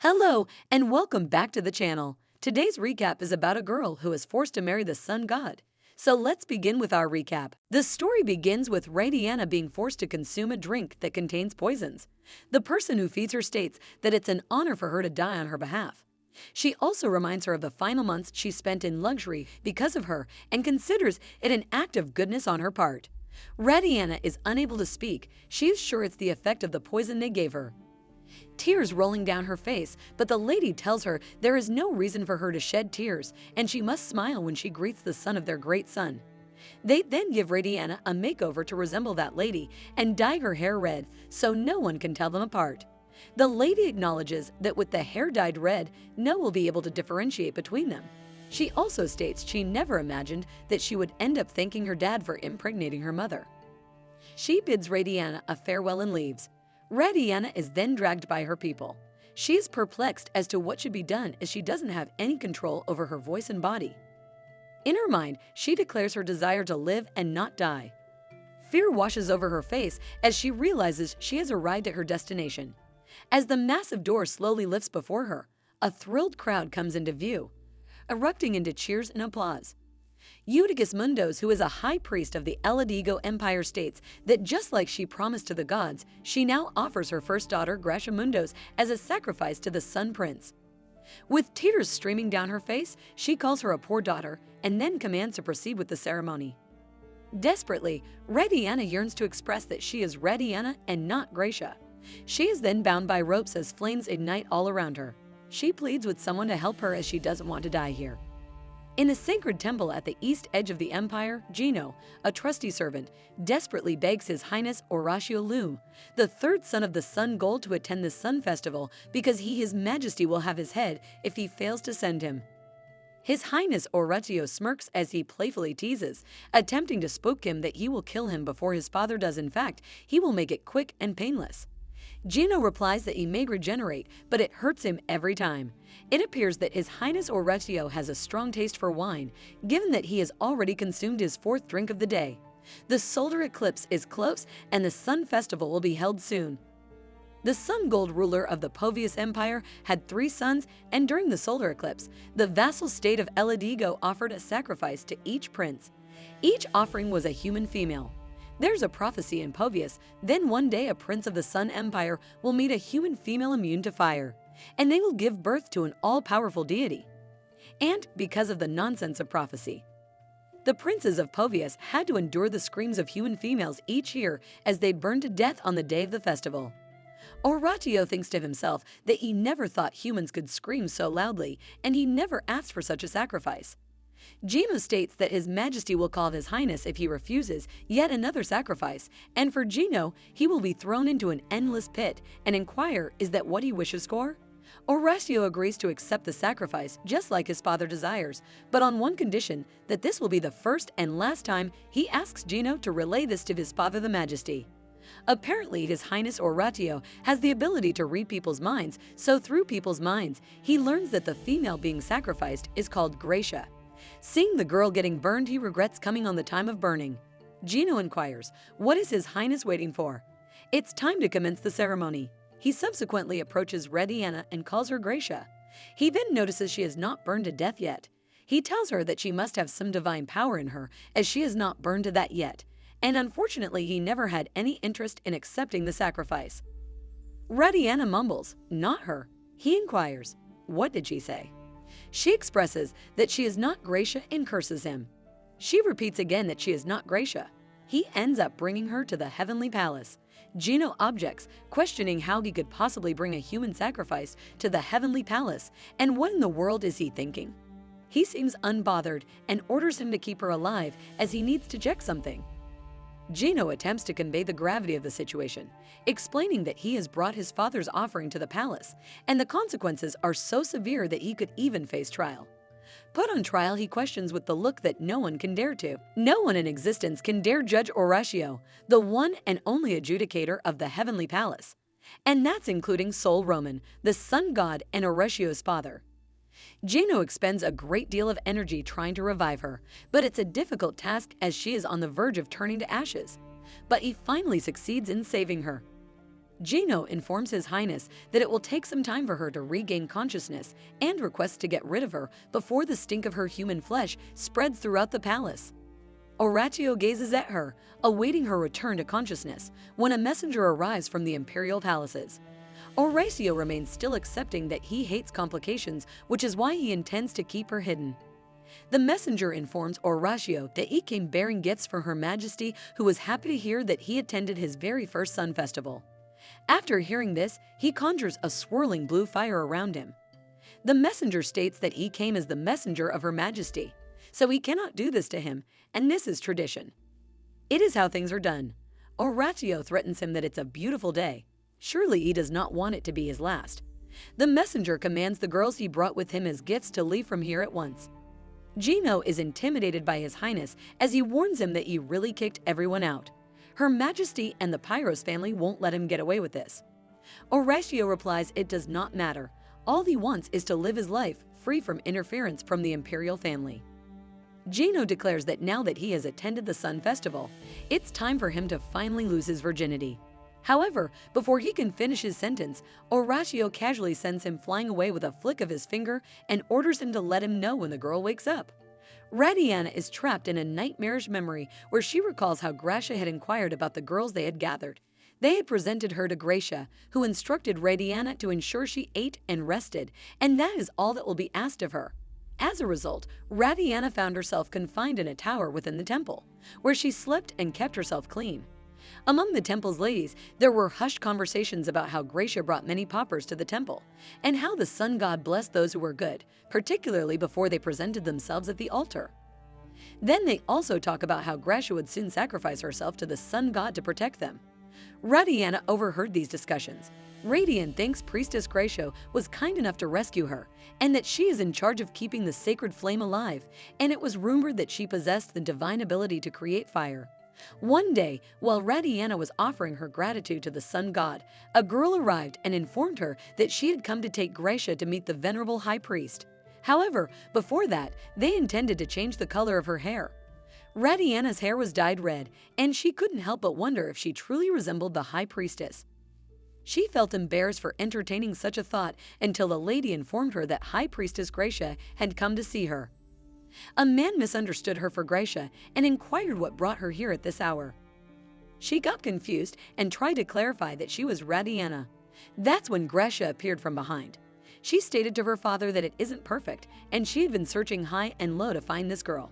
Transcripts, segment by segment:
Hello, and welcome back to the channel. Today's recap is about a girl who is forced to marry the sun god. So let's begin with our recap. The story begins with Radiana being forced to consume a drink that contains poisons. The person who feeds her states that it's an honor for her to die on her behalf. She also reminds her of the final months she spent in luxury because of her and considers it an act of goodness on her part. Radiana is unable to speak. She is sure it's the effect of the poison they gave her. Tears rolling down her face, but the lady tells her there is no reason for her to shed tears, and she must smile when she greets the son of their great son. They then give Radiana a makeover to resemble that lady and dye her hair red so no one can tell them apart. The lady acknowledges that with the hair dyed red, no one will be able to differentiate between them. She also states she never imagined that she would end up thanking her dad for impregnating her mother. She bids Radiana a farewell and leaves. Radiana is then dragged by her people. She is perplexed as to what should be done as she doesn't have any control over her voice and body. In her mind, she declares her desire to live and not die. Fear washes over her face as she realizes she has arrived at her destination. As the massive door slowly lifts before her, a thrilled crowd comes into view, erupting into cheers and applause. Eutychus Mundos, who is a high priest of the Eladigo Empire, states that just like she promised to the gods, she now offers her first daughter, Gracia Mundos, as a sacrifice to the Sun Prince. With tears streaming down her face, she calls her a poor daughter and then commands to proceed with the ceremony. Desperately, Radiana yearns to express that she is Radiana and not Gracia. She is then bound by ropes as flames ignite all around her. She pleads with someone to help her as she doesn't want to die here. In a sacred temple at the east edge of the empire, Gino, a trusty servant, desperately begs His Highness Horatio Loom, the third son of the Sun God, to attend the Sun Festival because His Majesty will have his head if he fails to send him. His Highness Horatio smirks as he playfully teases, attempting to spook him that he will kill him before his father does. In fact, he will make it quick and painless. Gino replies that he may regenerate, but it hurts him every time. It appears that His Highness Horatio has a strong taste for wine, given that he has already consumed his fourth drink of the day. The solar eclipse is close and the Sun Festival will be held soon. The Sun God ruler of the Povius Empire had 3 sons, and during the solar eclipse, the vassal state of Eladigo offered a sacrifice to each prince. Each offering was a human female. There's a prophecy in Povius, then one day a prince of the Sun Empire will meet a human female immune to fire, and they will give birth to an all-powerful deity. And because of the nonsense of prophecy, the princes of Povius had to endure the screams of human females each year as they burned to death on the day of the festival. Horatio thinks to himself that he never thought humans could scream so loudly, and he never asked for such a sacrifice. Gino states that His Majesty will call His Highness if he refuses yet another sacrifice, and for Gino, he will be thrown into an endless pit and inquire, is that what he wishes for? Horatio agrees to accept the sacrifice just like his father desires, but on one condition, that this will be the first and last time he asks Gino to relay this to his father, the Majesty. Apparently, His Highness Horatio has the ability to read people's minds, so through people's minds, he learns that the female being sacrificed is called Gracia. Seeing the girl getting burned, he regrets coming on the time of burning. Gino inquires, what is His Highness waiting for? It's time to commence the ceremony. He subsequently approaches Radiana and calls her Gracia. He then notices she is not burned to death yet. He tells her that she must have some divine power in her, as she is not burned to that yet, and unfortunately he never had any interest in accepting the sacrifice. Radiana mumbles, not her. He inquires, what did she say? She expresses that she is not Gracia and curses him. She repeats again that she is not Gracia. He ends up bringing her to the heavenly palace. Gino objects, questioning how he could possibly bring a human sacrifice to the heavenly palace, and what in the world is he thinking? He seems unbothered and orders him to keep her alive as he needs to check something. Gino attempts to convey the gravity of the situation, explaining that he has brought his father's offering to the palace, and the consequences are so severe that he could even face trial. Put on trial, he questions with the look that no one can dare to. No one in existence can dare judge Horatio, the one and only adjudicator of the heavenly palace. And that's including Sol Roman, the sun god and Horatio's father. Gino expends a great deal of energy trying to revive her, but it's a difficult task as she is on the verge of turning to ashes. But he finally succeeds in saving her. Gino informs His Highness that it will take some time for her to regain consciousness and requests to get rid of her before the stink of her human flesh spreads throughout the palace. Horatio gazes at her, awaiting her return to consciousness, when a messenger arrives from the imperial palaces. Horatio remains still accepting that he hates complications, which is why he intends to keep her hidden. The messenger informs Horatio that he came bearing gifts for Her Majesty, who was happy to hear that he attended his very first sun festival. After hearing this, he conjures a swirling blue fire around him. The messenger states that he came as the messenger of Her Majesty, so he cannot do this to him, and this is tradition. It is how things are done. Horatio threatens him that it's a beautiful day. Surely he does not want it to be his last. The messenger commands the girls he brought with him as gifts to leave from here at once. Gino is intimidated by His Highness as he warns him that he really kicked everyone out. Her Majesty and the Pyros family won't let him get away with this. Horatio replies it does not matter. All he wants is to live his life free from interference from the imperial family. Gino declares that now that he has attended the Sun Festival, it's time for him to finally lose his virginity. However, before he can finish his sentence, Horatio casually sends him flying away with a flick of his finger and orders him to let him know when the girl wakes up. Radiana is trapped in a nightmarish memory where she recalls how Gracia had inquired about the girls they had gathered. They had presented her to Gracia, who instructed Radiana to ensure she ate and rested, and that is all that will be asked of her. As a result, Radiana found herself confined in a tower within the temple, where she slept and kept herself clean. Among the temple's ladies, there were hushed conversations about how Gracia brought many paupers to the temple, and how the sun god blessed those who were good, particularly before they presented themselves at the altar. Then they also talk about how Gracia would soon sacrifice herself to the sun god to protect them. Radiana overheard these discussions. Radiant thinks Priestess Gracia was kind enough to rescue her, and that she is in charge of keeping the sacred flame alive, and it was rumored that she possessed the divine ability to create fire. One day, while Radiana was offering her gratitude to the sun god, a girl arrived and informed her that she had come to take Gracia to meet the venerable high priest. However, before that, they intended to change the color of her hair. Radiana's hair was dyed red, and she couldn't help but wonder if she truly resembled the high priestess. She felt embarrassed for entertaining such a thought until a lady informed her that High Priestess Gracia had come to see her. A man misunderstood her for Gracia and inquired what brought her here at this hour. She got confused and tried to clarify that she was Radiana. That's when Gracia appeared from behind. She stated to her father that it isn't perfect, and she had been searching high and low to find this girl.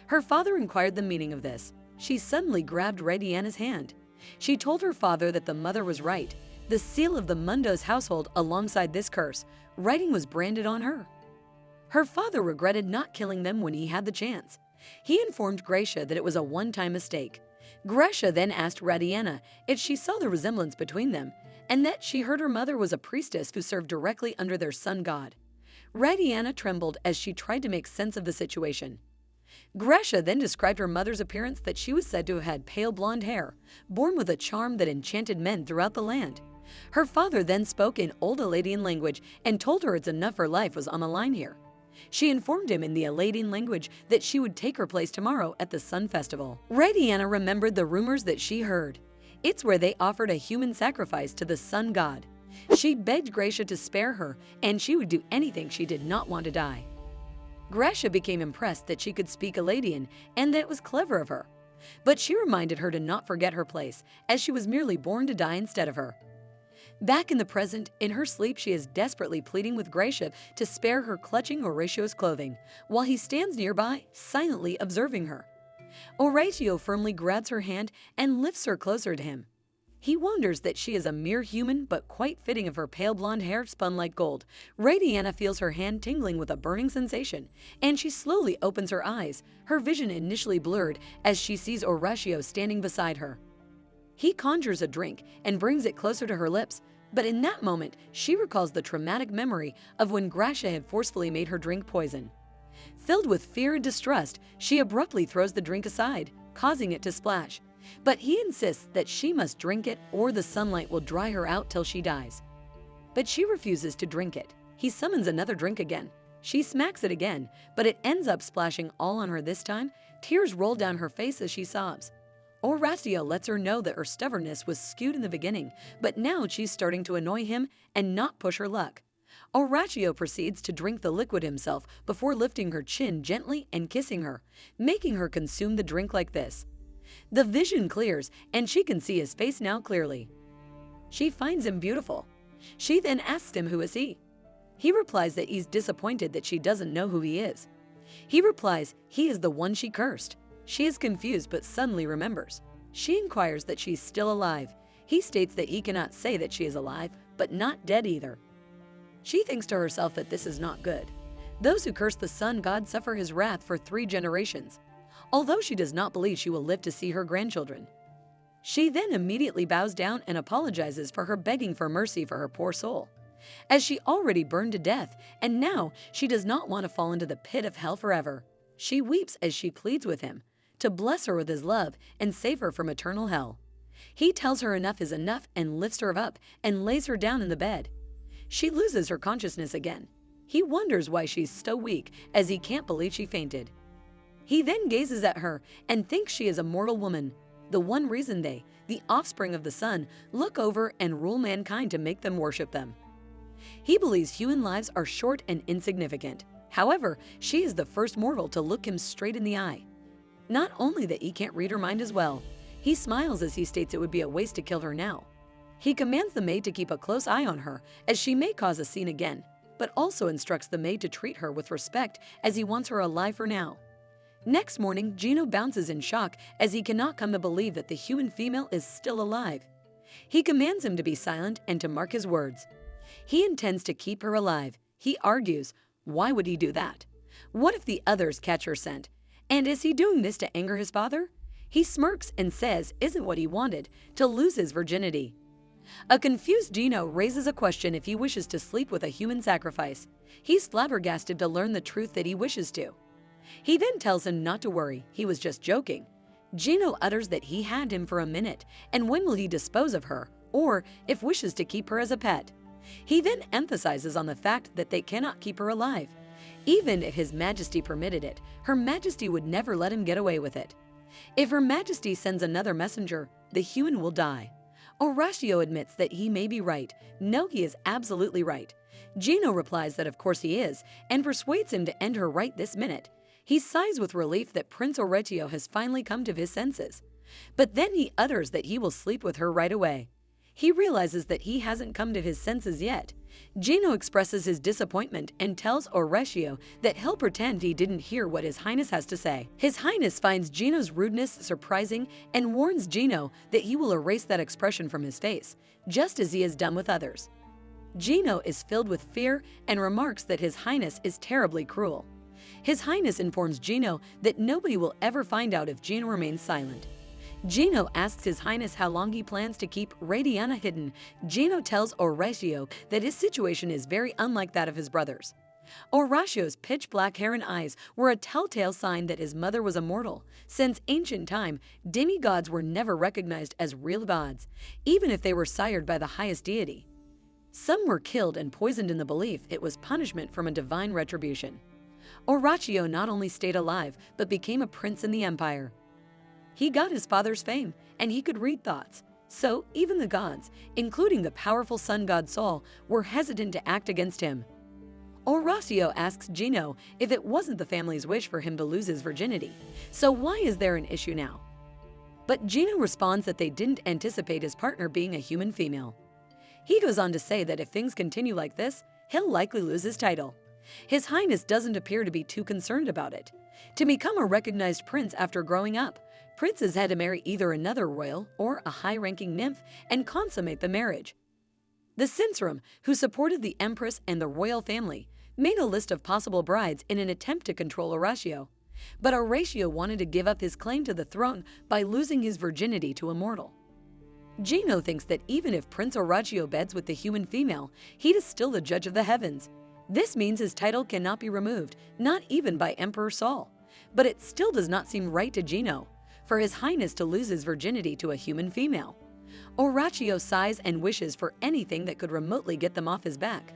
Her father inquired the meaning of this. She suddenly grabbed Radiana's hand. She told her father that the mother was right. The seal of the Mundo's household alongside this curse, writing was branded on her. Her father regretted not killing them when he had the chance. He informed Gracia that it was a one-time mistake. Gracia then asked Radiana if she saw the resemblance between them, and that she heard her mother was a priestess who served directly under their sun god. Radiana trembled as she tried to make sense of the situation. Gracia then described her mother's appearance, that she was said to have had pale blonde hair, born with a charm that enchanted men throughout the land. Her father then spoke in Old Eladian language and told her it's enough her life was on the line here. She informed him in the Eladian language that she would take her place tomorrow at the Sun Festival. Radiana remembered the rumors that she heard. It's where they offered a human sacrifice to the sun god. She begged Gracia to spare her, and she would do anything she did not want to die. Gracia became impressed that she could speak Eladian and that it was clever of her. But she reminded her to not forget her place, as she was merely born to die instead of her. Back in the present, in her sleep, she is desperately pleading with Gracia to spare her, clutching Horatio's clothing, while he stands nearby, silently observing her. Horatio firmly grabs her hand and lifts her closer to him. He wonders that she is a mere human, but quite fitting of her pale blonde hair spun like gold. Radiana feels her hand tingling with a burning sensation, and she slowly opens her eyes, her vision initially blurred as she sees Horatio standing beside her. He conjures a drink and brings it closer to her lips, but in that moment, she recalls the traumatic memory of when Gracia had forcefully made her drink poison. Filled with fear and distrust, she abruptly throws the drink aside, causing it to splash. But he insists that she must drink it or the sunlight will dry her out till she dies. But she refuses to drink it. He summons another drink again. She smacks it again, but it ends up splashing all on her this time. Tears roll down her face as she sobs. Horatio lets her know that her stubbornness was skewed in the beginning, but now she's starting to annoy him and not push her luck. Horatio proceeds to drink the liquid himself before lifting her chin gently and kissing her, making her consume the drink like this. The vision clears and she can see his face now clearly. She finds him beautiful. She then asks him who is he. He replies that he's disappointed that she doesn't know who he is. He replies he is the one she cursed. She is confused but suddenly remembers. She inquires that she's still alive. He states that he cannot say that she is alive, but not dead either. She thinks to herself that this is not good. Those who curse the sun god suffer his wrath for 3 generations, although she does not believe she will live to see her grandchildren. She then immediately bows down and apologizes for her begging for mercy for her poor soul, as she already burned to death and now she does not want to fall into the pit of hell forever. She weeps as she pleads with him to bless her with his love and save her from eternal hell. He tells her enough is enough and lifts her up and lays her down in the bed. She loses her consciousness again. He wonders why she's so weak as he can't believe she fainted. He then gazes at her and thinks she is a mortal woman, the one reason they, the offspring of the sun, look over and rule mankind to make them worship them. He believes human lives are short and insignificant. However, she is the first mortal to look him straight in the eye. Not only that he can't read her mind as well, he smiles as he states it would be a waste to kill her now. He commands the maid to keep a close eye on her as she may cause a scene again, but also instructs the maid to treat her with respect as he wants her alive for now. Next morning, Gino bounces in shock as he cannot come to believe that the human female is still alive. He commands him to be silent and to mark his words. He intends to keep her alive. He argues, why would he do that? What if the others catch her scent? And is he doing this to anger his father? He smirks and says isn't what he wanted, to lose his virginity. A confused Gino raises a question if he wishes to sleep with a human sacrifice. He's flabbergasted to learn the truth that he wishes to. He then tells him not to worry, he was just joking. Gino utters that he had him for a minute, and when will he dispose of her, or if wishes to keep her as a pet. He then emphasizes on the fact that they cannot keep her alive. Even if His Majesty permitted it, Her Majesty would never let him get away with it. If Her Majesty sends another messenger, the human will die. Horatio admits that he may be right. No, he is absolutely right. Gino replies that of course he is, and persuades him to end her right this minute. He sighs with relief that Prince Horatio has finally come to his senses. But then he utters that he will sleep with her right away. He realizes that he hasn't come to his senses yet. Gino expresses his disappointment and tells Horatio that he'll pretend he didn't hear what His Highness has to say. His Highness finds Gino's rudeness surprising and warns Gino that he will erase that expression from his face, just as he has done with others. Gino is filled with fear and remarks that His Highness is terribly cruel. His Highness informs Gino that nobody will ever find out if Gino remains silent. Gino asks His Highness how long he plans to keep Radiana hidden. Gino tells Horatio that his situation is very unlike that of his brothers. Horatio's pitch black hair and eyes were a telltale sign that his mother was immortal. Since ancient time, demigods were never recognized as real gods, even if they were sired by the highest deity. Some were killed and poisoned in the belief it was punishment from a divine retribution. Horatio not only stayed alive, but became a prince in the empire. He got his father's fame, and he could read thoughts. So even the gods, including the powerful sun god Sol, were hesitant to act against him. Horatio asks Gino if it wasn't the family's wish for him to lose his virginity, so why is there an issue now? But Gino responds that they didn't anticipate his partner being a human female. He goes on to say that if things continue like this, he'll likely lose his title. His Highness doesn't appear to be too concerned about it. To become a recognized prince after growing up, princes had to marry either another royal or a high-ranking nymph and consummate the marriage. The Sinsrum, who supported the Empress and the royal family, made a list of possible brides in an attempt to control Horatio. But Horatio wanted to give up his claim to the throne by losing his virginity to a mortal. Gino thinks that even if Prince Horatio beds with the human female, he is still the judge of the heavens. This means his title cannot be removed, not even by Emperor Sol. But it still does not seem right to Gino for His Highness to lose his virginity to a human female. Horatio sighs and wishes for anything that could remotely get them off his back.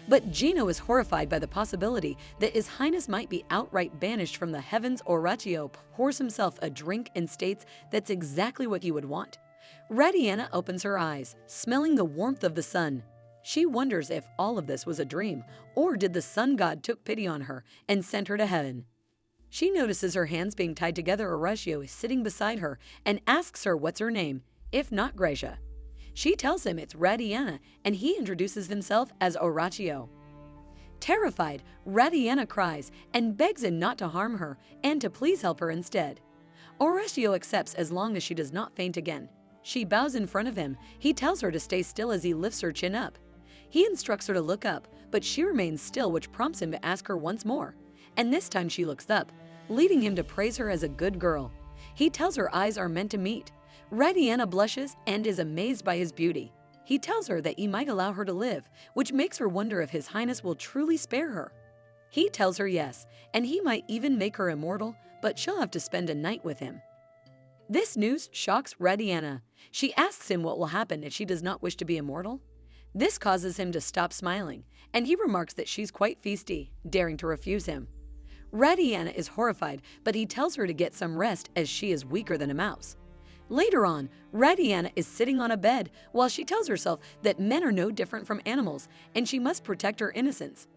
But Gino is horrified by the possibility that His Highness might be outright banished from the heavens. Horatio pours himself a drink and states that's exactly what he would want. Radiana opens her eyes, smelling the warmth of the sun. She wonders if all of this was a dream, or did the sun god took pity on her and sent her to heaven. She notices her hands being tied together. Horatio is sitting beside her and asks her what's her name, if not Gracia. She tells him it's Radiana, and he introduces himself as Horatio. Terrified, Radiana cries and begs him not to harm her and to please help her instead. Horatio accepts as long as she does not faint again. She bows in front of him. He tells her to stay still as he lifts her chin up. He instructs her to look up, but she remains still, which prompts him to ask her once more. And this time she looks up, leading him to praise her as a good girl. He tells her eyes are meant to meet. Radiana blushes and is amazed by his beauty. He tells her that he might allow her to live, which makes her wonder if His Highness will truly spare her. He tells her yes, and he might even make her immortal, but she'll have to spend a night with him. This news shocks Radiana. She asks him what will happen if she does not wish to be immortal. This causes him to stop smiling, and he remarks that she's quite feisty, daring to refuse him. Radiana is horrified, but he tells her to get some rest as she is weaker than a mouse. Later on, Radiana is sitting on a bed while she tells herself that men are no different from animals and she must protect her innocence.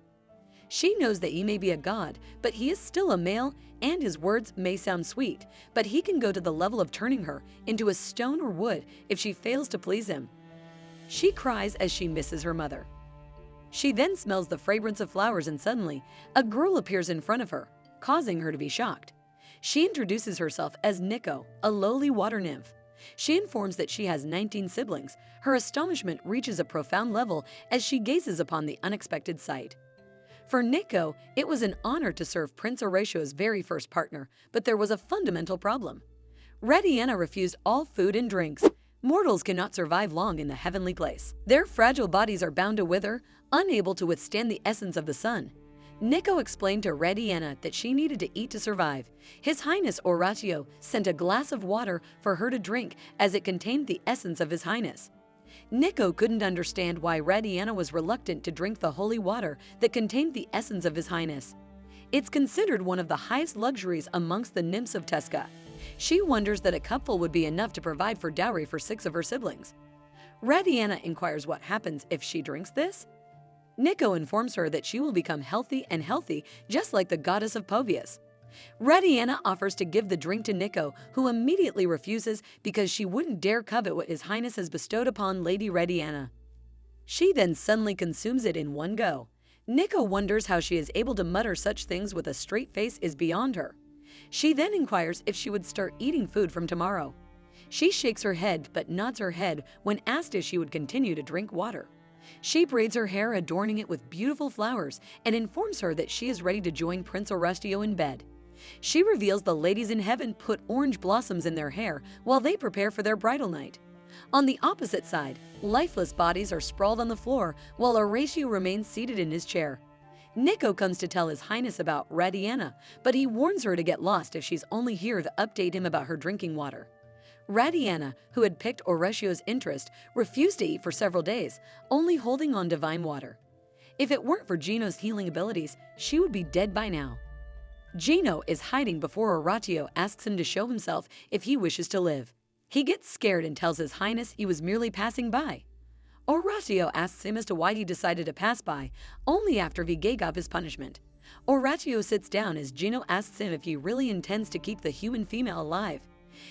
She knows that he may be a god, but he is still a male, and his words may sound sweet, but he can go to the level of turning her into a stone or wood if she fails to please him. She cries as she misses her mother. She then smells the fragrance of flowers, and suddenly, a girl appears in front of her, causing her to be shocked. She introduces herself as Nico, a lowly water nymph. She informs that she has 19 siblings. Her astonishment reaches a profound level as she gazes upon the unexpected sight. For Nico, it was an honor to serve Prince Horatio's very first partner, but there was a fundamental problem. Radiana refused all food and drinks. Mortals cannot survive long in the heavenly place. Their fragile bodies are bound to wither, unable to withstand the essence of the sun. Nico explained to Radiana that she needed to eat to survive. His Highness Horatio sent a glass of water for her to drink as it contained the essence of His Highness. Nico couldn't understand why Radiana was reluctant to drink the holy water that contained the essence of His Highness. It's considered one of the highest luxuries amongst the nymphs of Tesca. She wonders that a cupful would be enough to provide for dowry for 6 of her siblings. Radiana inquires what happens if she drinks this. Nico informs her that she will become healthy, just like the goddess of Povius. Radiana offers to give the drink to Nico, who immediately refuses because she wouldn't dare covet what His Highness has bestowed upon Lady Radiana. She then suddenly consumes it in one go. Nico wonders how she is able to mutter such things with a straight face is beyond her. She then inquires if she would start eating food from tomorrow. She shakes her head but nods her head when asked if she would continue to drink water. She braids her hair, adorning it with beautiful flowers, and informs her that she is ready to join Prince Horatio in bed. She reveals the ladies in heaven put orange blossoms in their hair while they prepare for their bridal night. On the opposite side, lifeless bodies are sprawled on the floor while Horatio remains seated in his chair. Nico comes to tell His Highness about Radiana, but he warns her to get lost if she's only here to update him about her drinking water. Radiana, who had picked Horatio's interest, refused to eat for several days, only holding on divine water. If it weren't for Gino's healing abilities, she would be dead by now. Gino is hiding before Horatio asks him to show himself if he wishes to live. He gets scared and tells His Highness he was merely passing by. Horatio asks him as to why he decided to pass by, only after he gave up his punishment. Horatio sits down as Gino asks him if he really intends to keep the human female alive.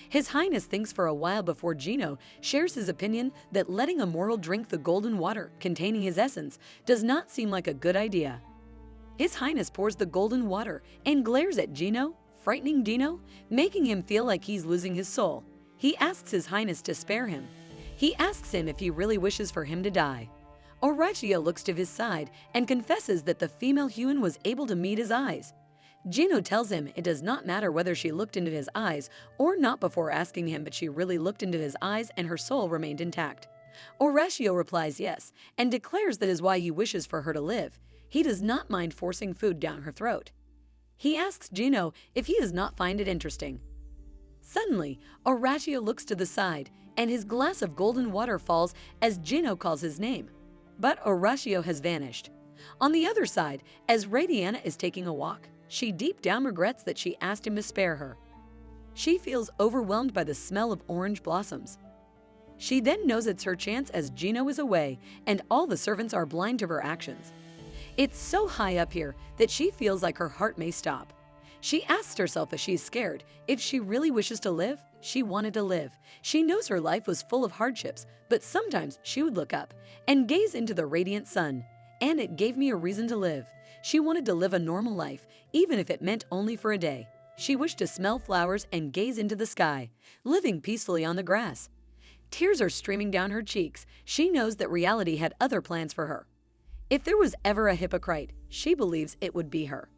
His Highness thinks for a while before Gino shares his opinion that letting a mortal drink the golden water containing his essence does not seem like a good idea. His Highness pours the golden water and glares at Gino, frightening Gino, making him feel like he's losing his soul. He asks His Highness to spare him. He asks him if he really wishes for him to die. Horatio looks to his side and confesses that the female human was able to meet his eyes. Gino tells him it does not matter whether she looked into his eyes or not before asking him, but she really looked into his eyes and her soul remained intact. Horatio replies yes and declares that is why he wishes for her to live. He does not mind forcing food down her throat. He asks Gino if he does not find it interesting. Suddenly, Horatio looks to the side and his glass of golden water falls as Gino calls his name. But Horatio has vanished. On the other side, as Radiana is taking a walk, she deep down regrets that she asked him to spare her. She feels overwhelmed by the smell of orange blossoms. She then knows it's her chance as Gino is away and all the servants are blind to her actions. It's so high up here that she feels like her heart may stop. She asks herself if she's scared, if she really wishes to live. She wanted to live. She knows her life was full of hardships, but sometimes she would look up and gaze into the radiant sun. And it gave me a reason to live. She wanted to live a normal life, even if it meant only for a day. She wished to smell flowers and gaze into the sky, living peacefully on the grass. Tears are streaming down her cheeks. She knows that reality had other plans for her. If there was ever a hypocrite, she believes it would be her.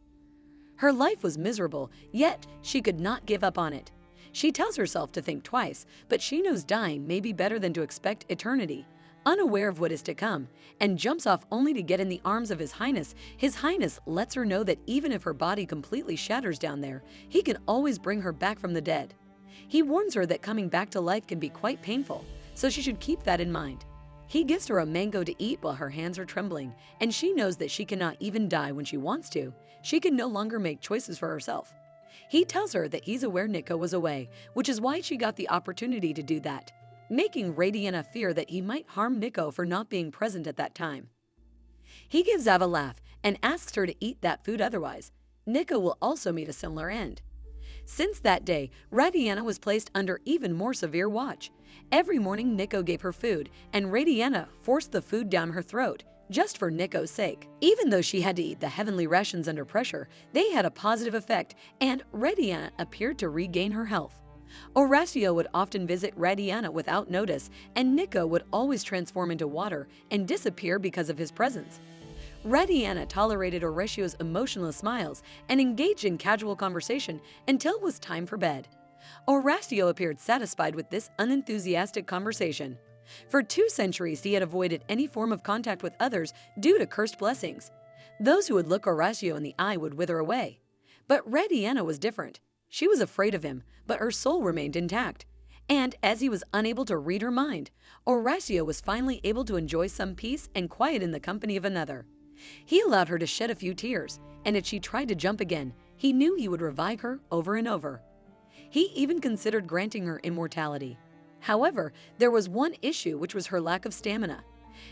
Her life was miserable, yet she could not give up on it. She tells herself to think twice, but she knows dying may be better than to expect eternity, unaware of what is to come, and jumps off only to get in the arms of His Highness. His Highness lets her know that even if her body completely shatters down there, he can always bring her back from the dead. He warns her that coming back to life can be quite painful, so she should keep that in mind. He gives her a mango to eat while her hands are trembling, and she knows that she cannot even die when she wants to. She can no longer make choices for herself. He tells her that he's aware Nico was away, which is why she got the opportunity to do that, making Radiana fear that he might harm Nico for not being present at that time. He gives Av a laugh and asks her to eat that food, otherwise Nico will also meet a similar end. Since that day, Radiana was placed under even more severe watch. Every morning Nico gave her food, and Radiana forced the food down her throat, just for Nico's sake. Even though she had to eat the heavenly rations under pressure, they had a positive effect, and Radiana appeared to regain her health. Horacio would often visit Radiana without notice, and Nico would always transform into water and disappear because of his presence. Radiana tolerated Horacio's emotionless smiles and engaged in casual conversation until it was time for bed. Horacio appeared satisfied with this unenthusiastic conversation. For 2 centuries, he had avoided any form of contact with others due to cursed blessings. Those who would look Horacio in the eye would wither away. But Radiana was different. She was afraid of him, but her soul remained intact. And as he was unable to read her mind, Horacio was finally able to enjoy some peace and quiet in the company of another. He allowed her to shed a few tears, and if she tried to jump again, he knew he would revive her over and over. He even considered granting her immortality. However, there was one issue, which was her lack of stamina.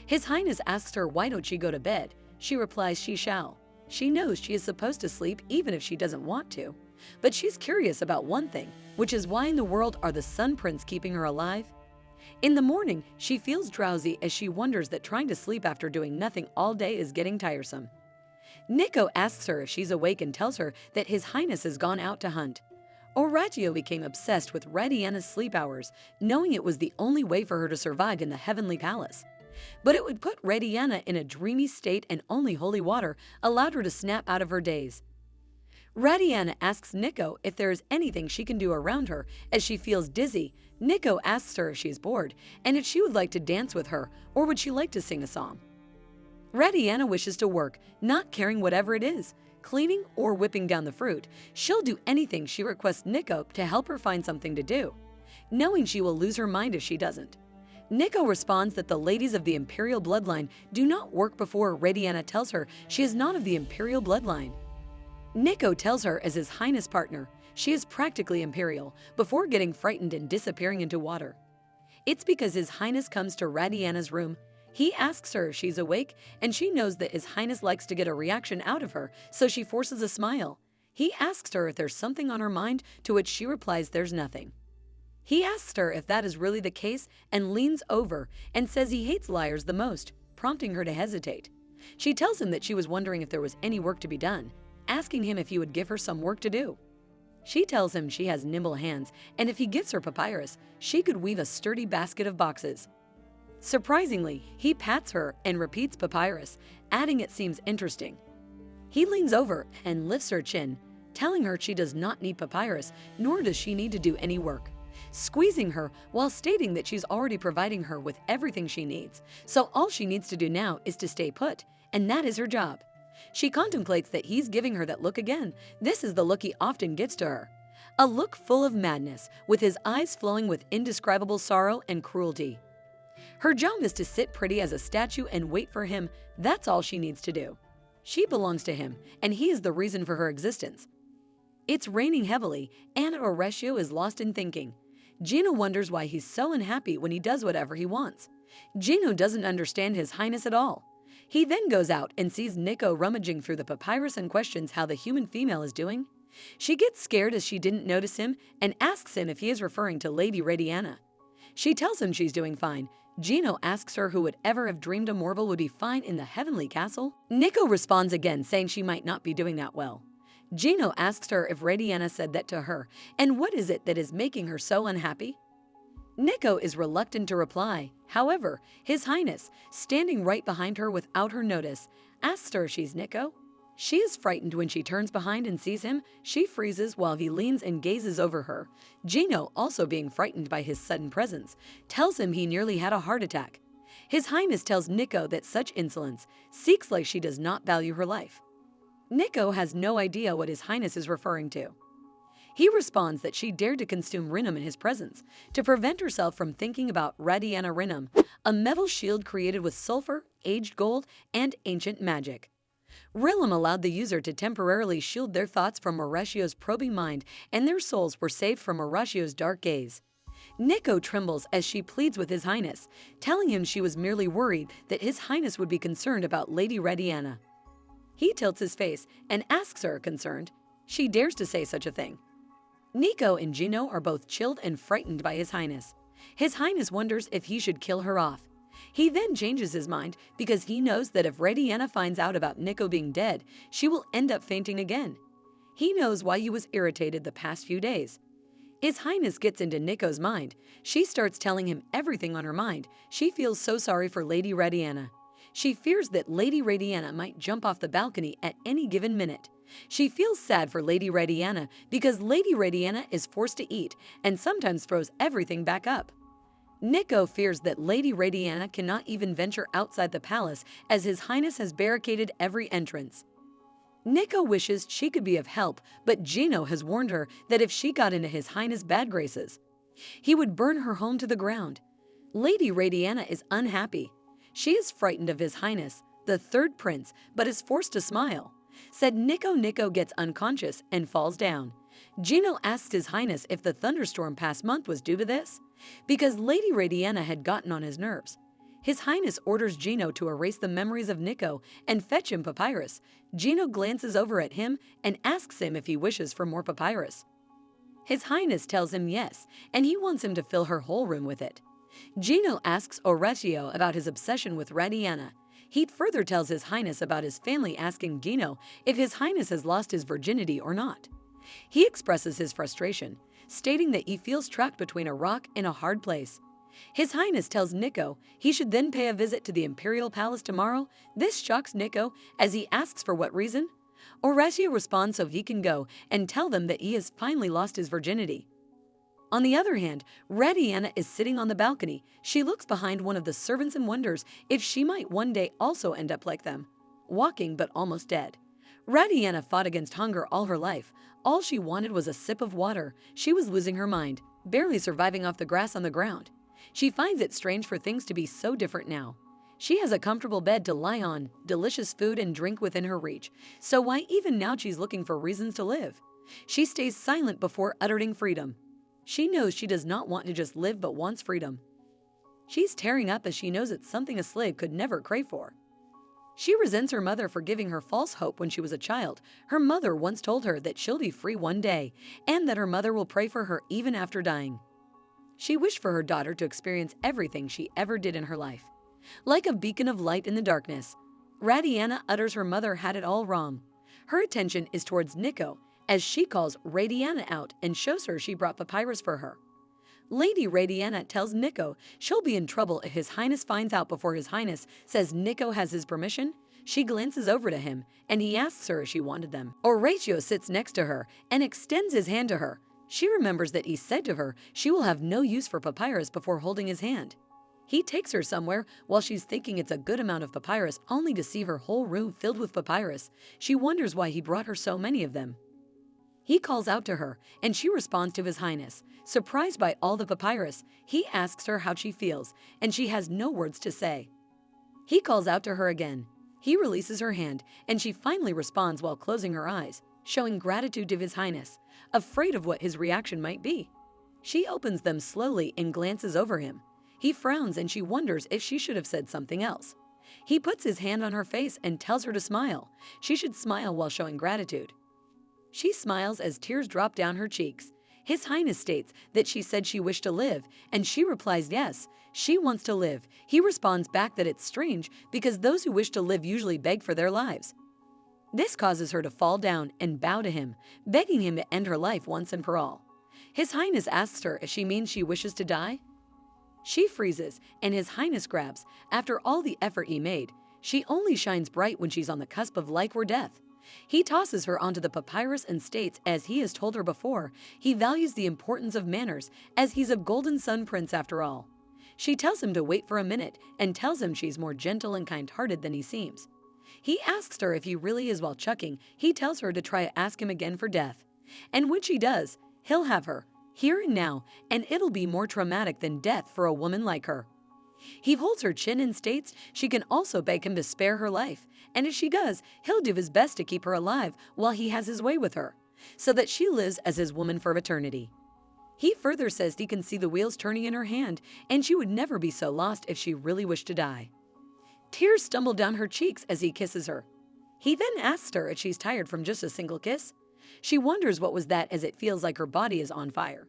His Highness asks her, why don't she go to bed? She replies she shall. She knows she is supposed to sleep even if she doesn't want to. But she's curious about one thing, which is why in the world are the Sun Prince keeping her alive? In the morning, she feels drowsy as she wonders that trying to sleep after doing nothing all day is getting tiresome. Nico asks her if she's awake and tells her that His Highness has gone out to hunt. Horacio became obsessed with Radiana's sleep hours, knowing it was the only way for her to survive in the heavenly palace. But it would put Radiana in a dreamy state, and only holy water allowed her to snap out of her daze. Radiana asks Nico if there is anything she can do around her as she feels dizzy. Nico asks her if she's bored and if she would like to dance with her or would she like to sing a song. Radiana wishes to work, not caring whatever it is, cleaning or whipping down the fruit. She'll do anything. She requests Nico to help her find something to do, knowing she will lose her mind if she doesn't. Nico responds that the ladies of the imperial bloodline do not work before Radiana tells her she is not of the imperial bloodline. Nico tells her as His Highness partner, she is practically imperial, before getting frightened and disappearing into water. It's because His Highness comes to Radiana's room. He asks her if she's awake, and she knows that His Highness likes to get a reaction out of her, so she forces a smile. He asks her if there's something on her mind, to which she replies there's nothing. He asks her if that is really the case and leans over and says he hates liars the most, prompting her to hesitate. She tells him that she was wondering if there was any work to be done, asking him if he would give her some work to do. She tells him she has nimble hands, and if he gives her papyrus, she could weave a sturdy basket of boxes. Surprisingly, he pats her and repeats papyrus, adding it seems interesting. He leans over and lifts her chin, telling her she does not need papyrus, nor does she need to do any work, squeezing her while stating that she's already providing her with everything she needs, so all she needs to do now is to stay put, and that is her job. She contemplates that he's giving her that look again. This is the look he often gives to her. A look full of madness, with his eyes flowing with indescribable sorrow and cruelty. Her job is to sit pretty as a statue and wait for him. That's all she needs to do. She belongs to him, and he is the reason for her existence. It's raining heavily, and Horatio is lost in thinking. Gino wonders why he's so unhappy when he does whatever he wants. Gino doesn't understand His Highness at all. He then goes out and sees Nico rummaging through the papyrus and questions how the human female is doing. She gets scared as she didn't notice him and asks him if he is referring to Lady Radiana. She tells him she's doing fine. Gino asks her who would ever have dreamed a mortal would be fine in the heavenly castle. Nico responds again, saying she might not be doing that well. Gino asks her if Radiana said that to her, and what is it that is making her so unhappy? Nico is reluctant to reply. However, His Highness, standing right behind her without her notice, asks her if she's Nico. She is frightened when she turns behind and sees him. She freezes while he leans and gazes over her. Gino, also being frightened by his sudden presence, tells him he nearly had a heart attack. His Highness tells Nico that such insolence seems like she does not value her life. Nico has no idea what His Highness is referring to. He responds that she dared to consume Rinum in his presence to prevent herself from thinking about Radiana Rinum, a metal shield created with sulfur, aged gold, and ancient magic. Rilum allowed the user to temporarily shield their thoughts from Horatio's probing mind, and their souls were saved from Horatio's dark gaze. Nico trembles as she pleads with His Highness, telling him she was merely worried that His Highness would be concerned about Lady Radiana. He tilts his face and asks her, concerned. She dares to say such a thing. Nico and Gino are both chilled and frightened by His Highness. His Highness wonders if he should kill her off. He then changes his mind because he knows that if Radiana finds out about Nico being dead, she will end up fainting again. He knows why he was irritated the past few days. His Highness gets into Nico's mind. She starts telling him everything on her mind. She feels so sorry for Lady Radiana. She fears that Lady Radiana might jump off the balcony at any given minute. She feels sad for Lady Radiana because Lady Radiana is forced to eat and sometimes throws everything back up. Nico fears that Lady Radiana cannot even venture outside the palace as His Highness has barricaded every entrance. Nico wishes she could be of help, but Gino has warned her that if she got into His Highness' bad graces, he would burn her home to the ground. Lady Radiana is unhappy. She is frightened of His Highness, the third prince, but is forced to smile. Said Nico gets unconscious and falls down. Gino asks His Highness if the thunderstorm past month was due to this, because Lady Radiana had gotten on his nerves. His Highness orders Gino to erase the memories of Nico and fetch him papyrus. Gino glances over at him and asks him if he wishes for more papyrus. His Highness tells him yes, and he wants him to fill her whole room with it. Gino asks Horatio about his obsession with Radiana. He further tells His Highness about his family, asking Gino if His Highness has lost his virginity or not. He expresses his frustration, stating that he feels trapped between a rock and a hard place. His Highness tells Nico he should then pay a visit to the Imperial Palace tomorrow. This shocks Nico as he asks for what reason. Horatio responds so he can go and tell them that he has finally lost his virginity. On the other hand, Radiana is sitting on the balcony. She looks behind one of the servants and wonders if she might one day also end up like them, walking but almost dead. Radiana fought against hunger all her life. All she wanted was a sip of water. She was losing her mind, barely surviving off the grass on the ground. She finds it strange for things to be so different now. She has a comfortable bed to lie on, delicious food and drink within her reach, so why even now she's looking for reasons to live? She stays silent before uttering freedom. She knows she does not want to just live but wants freedom. She's tearing up as she knows it's something a slave could never crave for. She resents her mother for giving her false hope when she was a child. Her mother once told her that she'll be free one day and that her mother will pray for her even after dying. She wished for her daughter to experience everything she ever did in her life. Like a beacon of light in the darkness, Radiana utters her mother had it all wrong. Her attention is towards Nico as she calls Radiana out and shows her she brought papyrus for her. Lady Radiana tells Nico she'll be in trouble if His Highness finds out before His Highness says Nico has his permission. She glances over to him and he asks her if she wanted them. Horatio sits next to her and extends his hand to her. She remembers that he said to her she will have no use for papyrus before holding his hand. He takes her somewhere while she's thinking it's a good amount of papyrus, only to see her whole room filled with papyrus. She wonders why he brought her so many of them. He calls out to her, and she responds to His Highness. Surprised by all the papyrus, he asks her how she feels, and she has no words to say. He calls out to her again. He releases her hand, and she finally responds while closing her eyes, showing gratitude to His Highness, afraid of what his reaction might be. She opens them slowly and glances over him. He frowns, and she wonders if she should have said something else. He puts his hand on her face and tells her to smile. She should smile while showing gratitude. She smiles as tears drop down her cheeks. His Highness states that she said she wished to live, and she replies yes, she wants to live. He responds back that it's strange because those who wish to live usually beg for their lives. This causes her to fall down and bow to him, begging him to end her life once and for all. His Highness asks her if she means she wishes to die. She freezes, and His Highness grabs. After all the effort he made, she only shines bright when she's on the cusp of life or death. He tosses her onto the papyrus and states, as he has told her before, he values the importance of manners, as he's a golden sun prince after all. She tells him to wait for a minute and tells him she's more gentle and kind-hearted than he seems. He asks her if he really is while chucking. He tells her to try to ask him again for death. And when she does, he'll have her, here and now, and it'll be more traumatic than death for a woman like her. He holds her chin and states she can also beg him to spare her life, and if she does, he'll do his best to keep her alive while he has his way with her, so that she lives as his woman for eternity. He further says he can see the wheels turning in her hand, and she would never be so lost if she really wished to die. Tears stumble down her cheeks as he kisses her. He then asks her if she's tired from just a single kiss. She wonders what was that, as it feels like her body is on fire.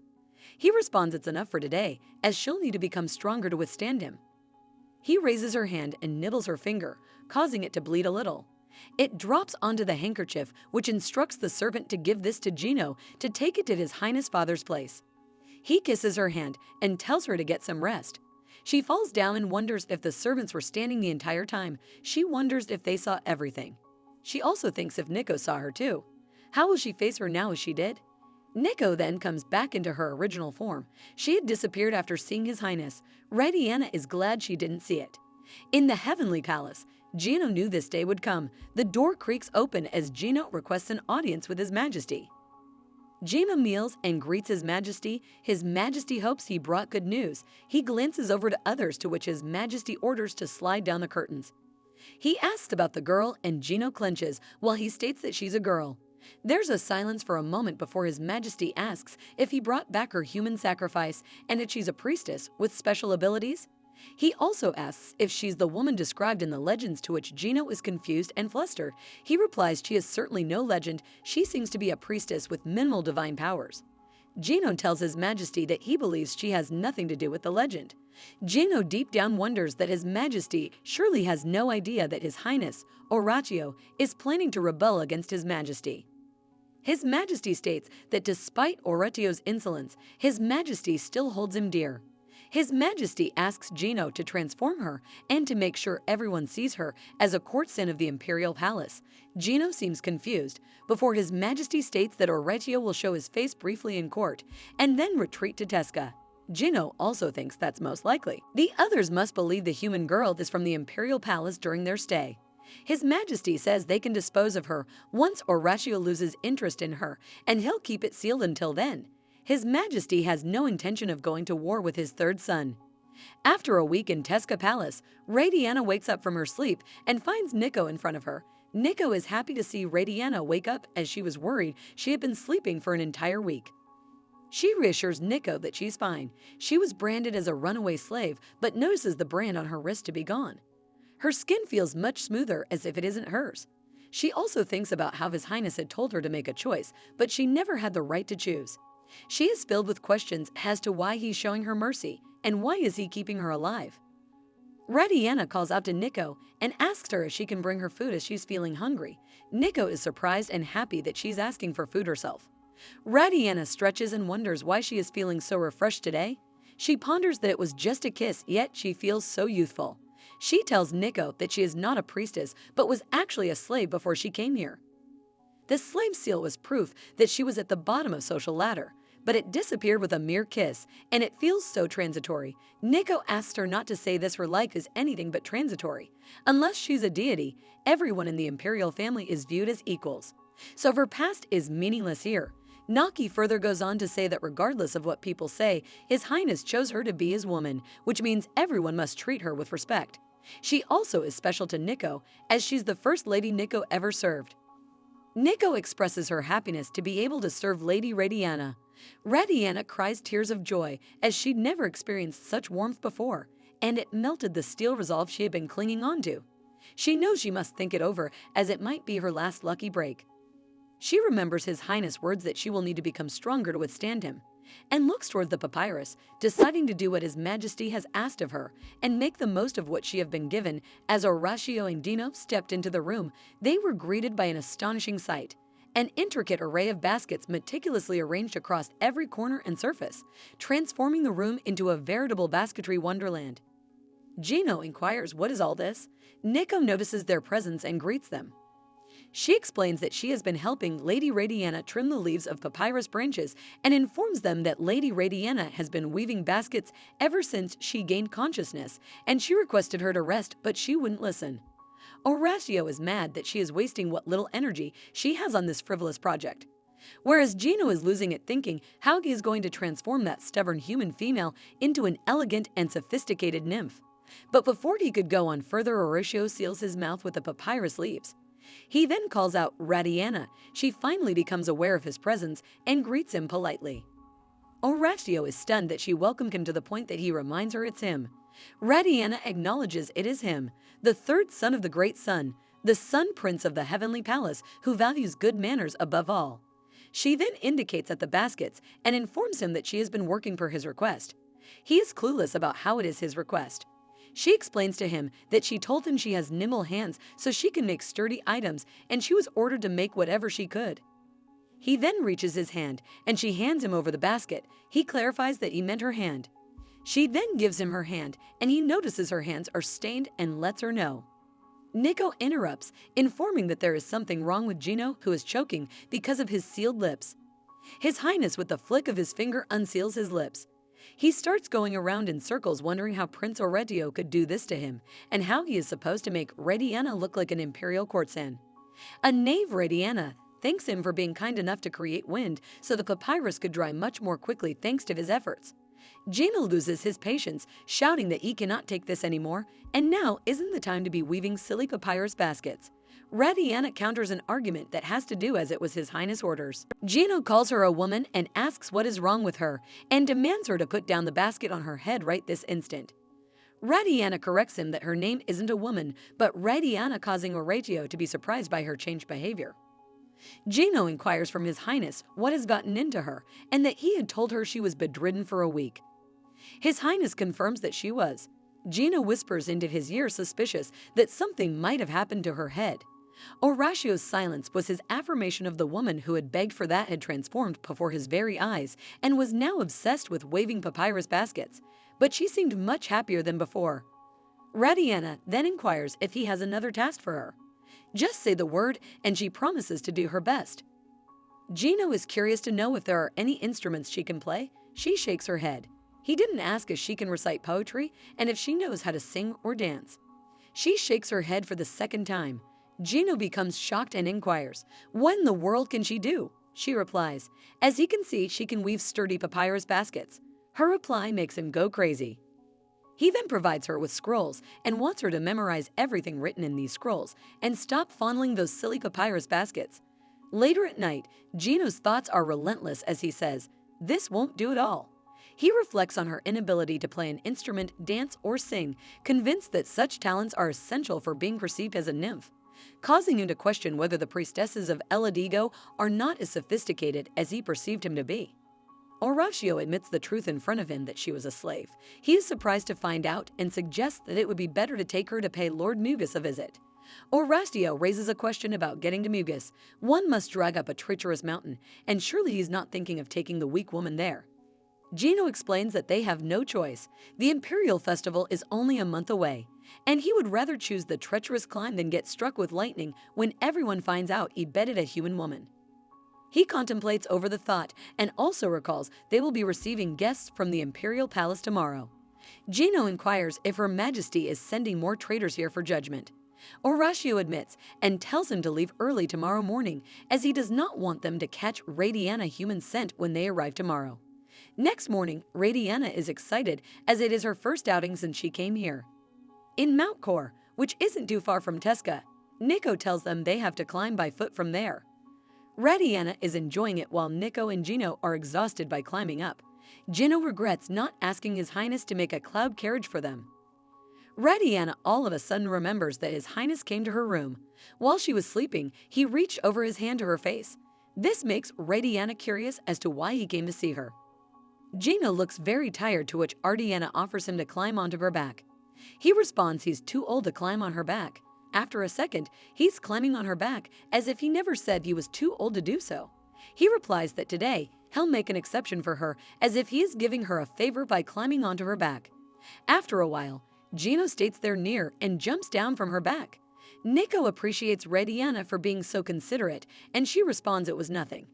He responds it's enough for today, as she'll need to become stronger to withstand him. He raises her hand and nibbles her finger, causing it to bleed a little. It drops onto the handkerchief, which instructs the servant to give this to Gino to take it to His Highness father's place. He kisses her hand and tells her to get some rest. She falls down and wonders if the servants were standing the entire time. She wonders if they saw everything. She also thinks if Nico saw her too. How will she face her now as she did? Nico then comes back into her original form. She had disappeared after seeing His Highness. Radiana is glad she didn't see it. In the heavenly palace, Gino knew this day would come. The door creaks open as Gino requests an audience with His Majesty. Gino kneels and greets His Majesty. His Majesty hopes he brought good news. He glances over to others, to which His Majesty orders to slide down the curtains. He asks about the girl, and Gino clenches while he states that she's a girl. There's a silence for a moment before His Majesty asks if he brought back her human sacrifice and if she's a priestess with special abilities. He also asks if she's the woman described in the legends, to which Gino is confused and flustered. He replies she is certainly no legend. She seems to be a priestess with minimal divine powers. Gino tells His Majesty that he believes she has nothing to do with the legend. Gino deep down wonders that His Majesty surely has no idea that His Highness, Oratio, is planning to rebel against His Majesty. His Majesty states that despite Oratio's insolence, His Majesty still holds him dear. His Majesty asks Gino to transform her and to make sure everyone sees her as a courtesan of the imperial palace. Gino seems confused before His Majesty states that Oratio will show his face briefly in court and then retreat to Tesca. Gino also thinks that's most likely. The others must believe the human girl is from the imperial palace during their stay. His Majesty says they can dispose of her once Oratio loses interest in her, and he'll keep it sealed until then. His Majesty has no intention of going to war with his third son. After a week in Tesca Palace, Radiana wakes up from her sleep and finds Nico in front of her. Nico is happy to see Radiana wake up, as she was worried she had been sleeping for an entire week. She reassures Nico that she's fine. She was branded as a runaway slave, but notices the brand on her wrist to be gone. Her skin feels much smoother, as if it isn't hers. She also thinks about how His Highness had told her to make a choice, but she never had the right to choose. She is filled with questions as to why he's showing her mercy, and why is he keeping her alive. Radiana calls out to Nico and asks her if she can bring her food, as she's feeling hungry. Nico is surprised and happy that she's asking for food herself. Radiana stretches and wonders why she is feeling so refreshed today. She ponders that it was just a kiss, yet she feels so youthful. She tells Nico that she is not a priestess, but was actually a slave before she came here. The slave seal was proof that she was at the bottom of social ladder, but it disappeared with a mere kiss, and it feels so transitory. Nico asks her not to say this, her life is anything but transitory. Unless she's a deity, everyone in the imperial family is viewed as equals. So her past is meaningless here. Naki further goes on to say that regardless of what people say, His Highness chose her to be his woman, which means everyone must treat her with respect. She also is special to Nico, as she's the first lady Nico ever served. Nico expresses her happiness to be able to serve Lady Radiana. Radiana cries tears of joy, as she'd never experienced such warmth before, and it melted the steel resolve she had been clinging onto. She knows she must think it over, as it might be her last lucky break. She remembers His Highness' words that she will need to become stronger to withstand him, and looks toward the papyrus, deciding to do what His Majesty has asked of her and make the most of what she have been given. As Horatio and Dino stepped into the room, they were greeted by an astonishing sight. An intricate array of baskets meticulously arranged across every corner and surface, transforming the room into a veritable basketry wonderland. Gino inquires, "What is all this?" Nico notices their presence and greets them. She explains that she has been helping Lady Radiana trim the leaves of papyrus branches and informs them that Lady Radiana has been weaving baskets ever since she gained consciousness, and she requested her to rest, but she wouldn't listen. Horatio is mad that she is wasting what little energy she has on this frivolous project, whereas Gino is losing it, thinking how he is going to transform that stubborn human female into an elegant and sophisticated nymph. But before he could go on further, Horatio seals his mouth with the papyrus leaves. He then calls out Radiana. She finally becomes aware of his presence and greets him politely. Horatio is stunned that she welcomed him to the point that he reminds her it's him. Radiana acknowledges it is him, the third son of the great sun, the Sun Prince of the Heavenly Palace, who values good manners above all. She then indicates at the baskets and informs him that she has been working per his request. He is clueless about how it is his request. She explains to him that she told him she has nimble hands so she can make sturdy items, and she was ordered to make whatever she could. He then reaches his hand, and she hands him over the basket. He clarifies that he meant her hand. She then gives him her hand, and he notices her hands are stained and lets her know. Nico interrupts, informing that there is something wrong with Gino, who is choking because of his sealed lips. His Highness, with the flick of his finger, unseals his lips. He starts going around in circles, wondering how Prince Horatio could do this to him, and how he is supposed to make Radiana look like an imperial courtesan. A knave Radiana thanks him for being kind enough to create wind so the papyrus could dry much more quickly thanks to his efforts. Gino loses his patience, shouting that he cannot take this anymore, and now isn't the time to be weaving silly papyrus baskets. Radiana counters an argument that has to do as it was His Highness' orders. Gino calls her a woman and asks what is wrong with her, and demands her to put down the basket on her head right this instant. Radiana corrects him that her name isn't a woman, but Radiana, causing Horatio to be surprised by her changed behavior. Gino inquires from His Highness what has gotten into her, and that he had told her she was bedridden for a week. His Highness confirms that she was. Gino whispers into his ear, suspicious that something might have happened to her head. Horatio's silence was his affirmation of the woman who had begged for that had transformed before his very eyes and was now obsessed with waving papyrus baskets, but she seemed much happier than before. Radiana then inquires if he has another task for her. Just say the word and she promises to do her best. Gino is curious to know if there are any instruments she can play. She shakes her head. He didn't ask if she can recite poetry and if she knows how to sing or dance. She shakes her head for the second time. Gino becomes shocked and inquires, "What in the world can she do?" She replies, "As he can see, she can weave sturdy papyrus baskets." Her reply makes him go crazy. He then provides her with scrolls and wants her to memorize everything written in these scrolls and stop fondling those silly papyrus baskets. Later at night, Gino's thoughts are relentless as he says, "This won't do at all." He reflects on her inability to play an instrument, dance, or sing, convinced that such talents are essential for being perceived as a nymph, causing him to question whether the priestesses of El Adigo are not as sophisticated as he perceived him to be. Horatio admits the truth in front of him that she was a slave. He is surprised to find out and suggests that it would be better to take her to pay Lord Magus a visit. Horatio raises a question about getting to Magus. One must drag up a treacherous mountain, and surely he's not thinking of taking the weak woman there. Gino explains that they have no choice. The Imperial Festival is only a month away, and he would rather choose the treacherous climb than get struck with lightning when everyone finds out he bedded a human woman. He contemplates over the thought and also recalls they will be receiving guests from the Imperial Palace tomorrow. Gino inquires if Her Majesty is sending more traitors here for judgment. Horatio admits and tells him to leave early tomorrow morning as he does not want them to catch Radiana human scent when they arrive tomorrow. Next morning, Radiana is excited as it is her first outing since she came here. In Mount Kor, which isn't too far from Teska, Nico tells them they have to climb by foot from there. Radiana is enjoying it while Nico and Gino are exhausted by climbing up. Gino regrets not asking His Highness to make a cloud carriage for them. Radiana all of a sudden remembers that His Highness came to her room. While she was sleeping, he reached over his hand to her face. This makes Radiana curious as to why he came to see her. Gino looks very tired, to which Radiana offers him to climb onto her back. He responds he's too old to climb on her back. After a second, he's climbing on her back as if he never said he was too old to do so. He replies that today, he'll make an exception for her as if he is giving her a favor by climbing onto her back. After a while, Gino states they're near and jumps down from her back. Nico appreciates Radiana for being so considerate, and she responds it was nothing.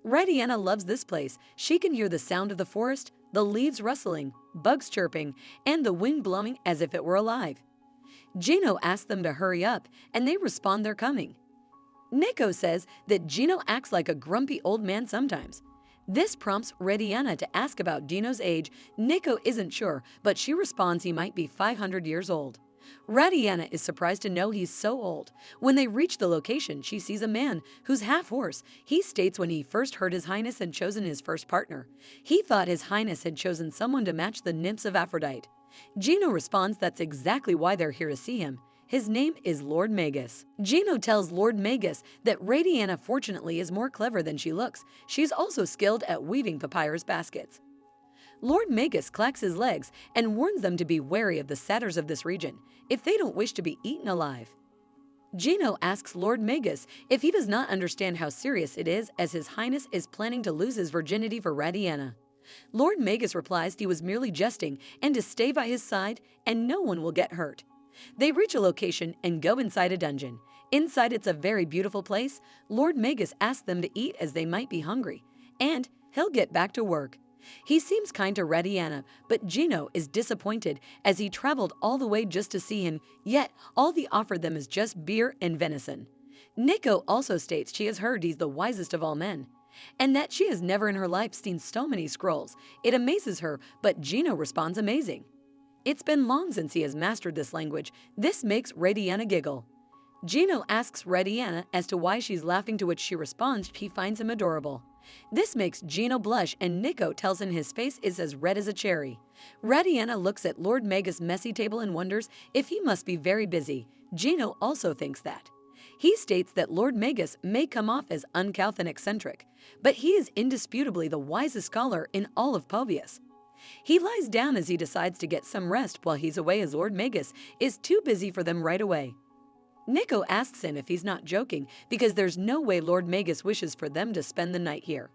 Radiana loves this place. She can hear the sound of the forest, the leaves rustling, bugs chirping, and the wind blowing as if it were alive. Gino asks them to hurry up, and they respond they're coming. Nico says that Gino acts like a grumpy old man sometimes. This prompts Radiana to ask about Gino's age. Nico isn't sure, but she responds he might be 500 years old. Radiana is surprised to know he's so old. When they reach the location, she sees a man who's half horse. He states when he first heard His Highness had chosen his first partner, he thought His Highness had chosen someone to match the nymphs of Aphrodite. Gino responds that's exactly why they're here to see him. His name is Lord Magus. Gino tells Lord Magus that Radiana fortunately is more clever than she looks. She's also skilled at weaving papyrus baskets. Lord Magus clacks his legs and warns them to be wary of the satyrs of this region if they don't wish to be eaten alive. Gino asks Lord Magus if he does not understand how serious it is, as His Highness is planning to lose his virginity for Radiana. Lord Magus replies he was merely jesting and to stay by his side and no one will get hurt. They reach a location and go inside a dungeon. Inside, it's a very beautiful place. Lord Magus asks them to eat as they might be hungry, and he'll get back to work. He seems kind to Radiana, but Gino is disappointed as he traveled all the way just to see him, yet all he offered them is just beer and venison. Nico also states she has heard he's the wisest of all men, and that she has never in her life seen so many scrolls. It amazes her, but Gino responds amazing. It's been long since he has mastered this language. This makes Radiana giggle. Gino asks Radiana as to why she's laughing, to which she responds he finds him adorable. This makes Gino blush, and Nico tells him his face is as red as a cherry. Radiana looks at Lord Magus' messy table and wonders if he must be very busy. Gino also thinks that. He states that Lord Magus may come off as uncouth and eccentric, but he is indisputably the wisest scholar in all of Povius. He lies down as he decides to get some rest while he's away, as Lord Magus is too busy for them right away. Nico asks him if he's not joking, because there's no way Lord Magus wishes for them to spend the night here.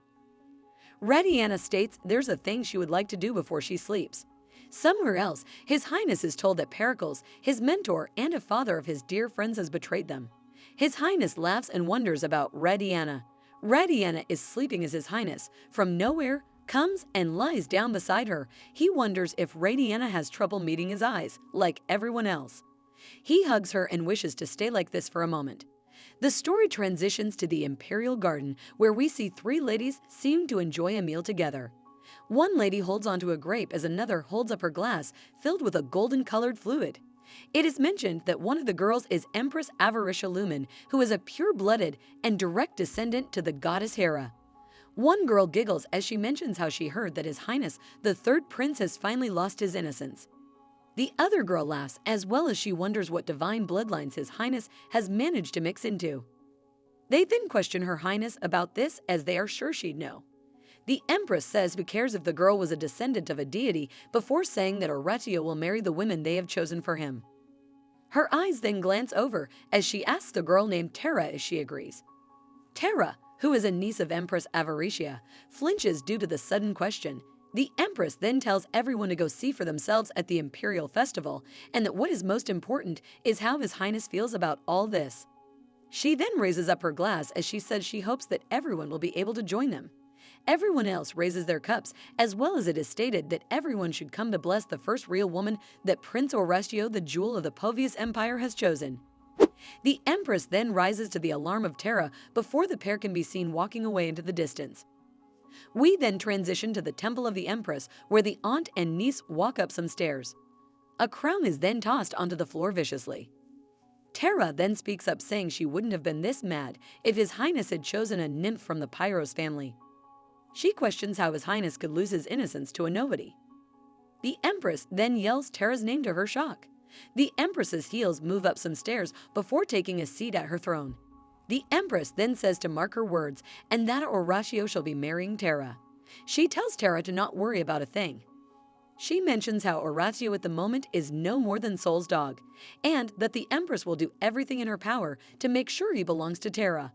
Radiana states there's a thing she would like to do before she sleeps. Somewhere else, His Highness is told that Pericles, his mentor and a father of his dear friends, has betrayed them. His Highness laughs and wonders about Radiana. Radiana is sleeping as His Highness, from nowhere, comes and lies down beside her. He wonders if Radiana has trouble meeting his eyes, like everyone else. He hugs her and wishes to stay like this for a moment. The story transitions to the Imperial Garden, where we see three ladies seem to enjoy a meal together. One lady holds onto a grape as another holds up her glass filled with a golden-colored fluid. It is mentioned that one of the girls is Empress Avaricial Lumen, who is a pure-blooded and direct descendant to the goddess Hera. One girl giggles as she mentions how she heard that His Highness, the third prince, has finally lost his innocence. The other girl laughs, as well as she wonders what divine bloodlines His Highness has managed to mix into. They then question Her Highness about this, as they are sure she'd know. The Empress says who cares if the girl was a descendant of a deity, before saying that Horatio will marry the women they have chosen for him. Her eyes then glance over as she asks the girl named Terra if she agrees. Terra, who is a niece of Empress Avaricia, flinches due to the sudden question. The Empress then tells everyone to go see for themselves at the Imperial Festival, and that what is most important is how His Highness feels about all this. She then raises up her glass as she says she hopes that everyone will be able to join them. Everyone else raises their cups, as well as it is stated that everyone should come to bless the first real woman that Prince Horatio, the jewel of the Povius Empire, has chosen. The Empress then rises to the alarm of Terra before the pair can be seen walking away into the distance. We then transition to the Temple of the Empress, where the aunt and niece walk up some stairs. A crown is then tossed onto the floor viciously. Terra then speaks up, saying she wouldn't have been this mad if His Highness had chosen a nymph from the Pyros family. She questions how His Highness could lose his innocence to a nobody. The Empress then yells Terra's name to her shock. The Empress's heels move up some stairs before taking a seat at her throne. The Empress then says to mark her words and that Horatio shall be marrying Terra. She tells Terra to not worry about a thing. She mentions how Horatio at the moment is no more than Sol's dog, and that the Empress will do everything in her power to make sure he belongs to Terra.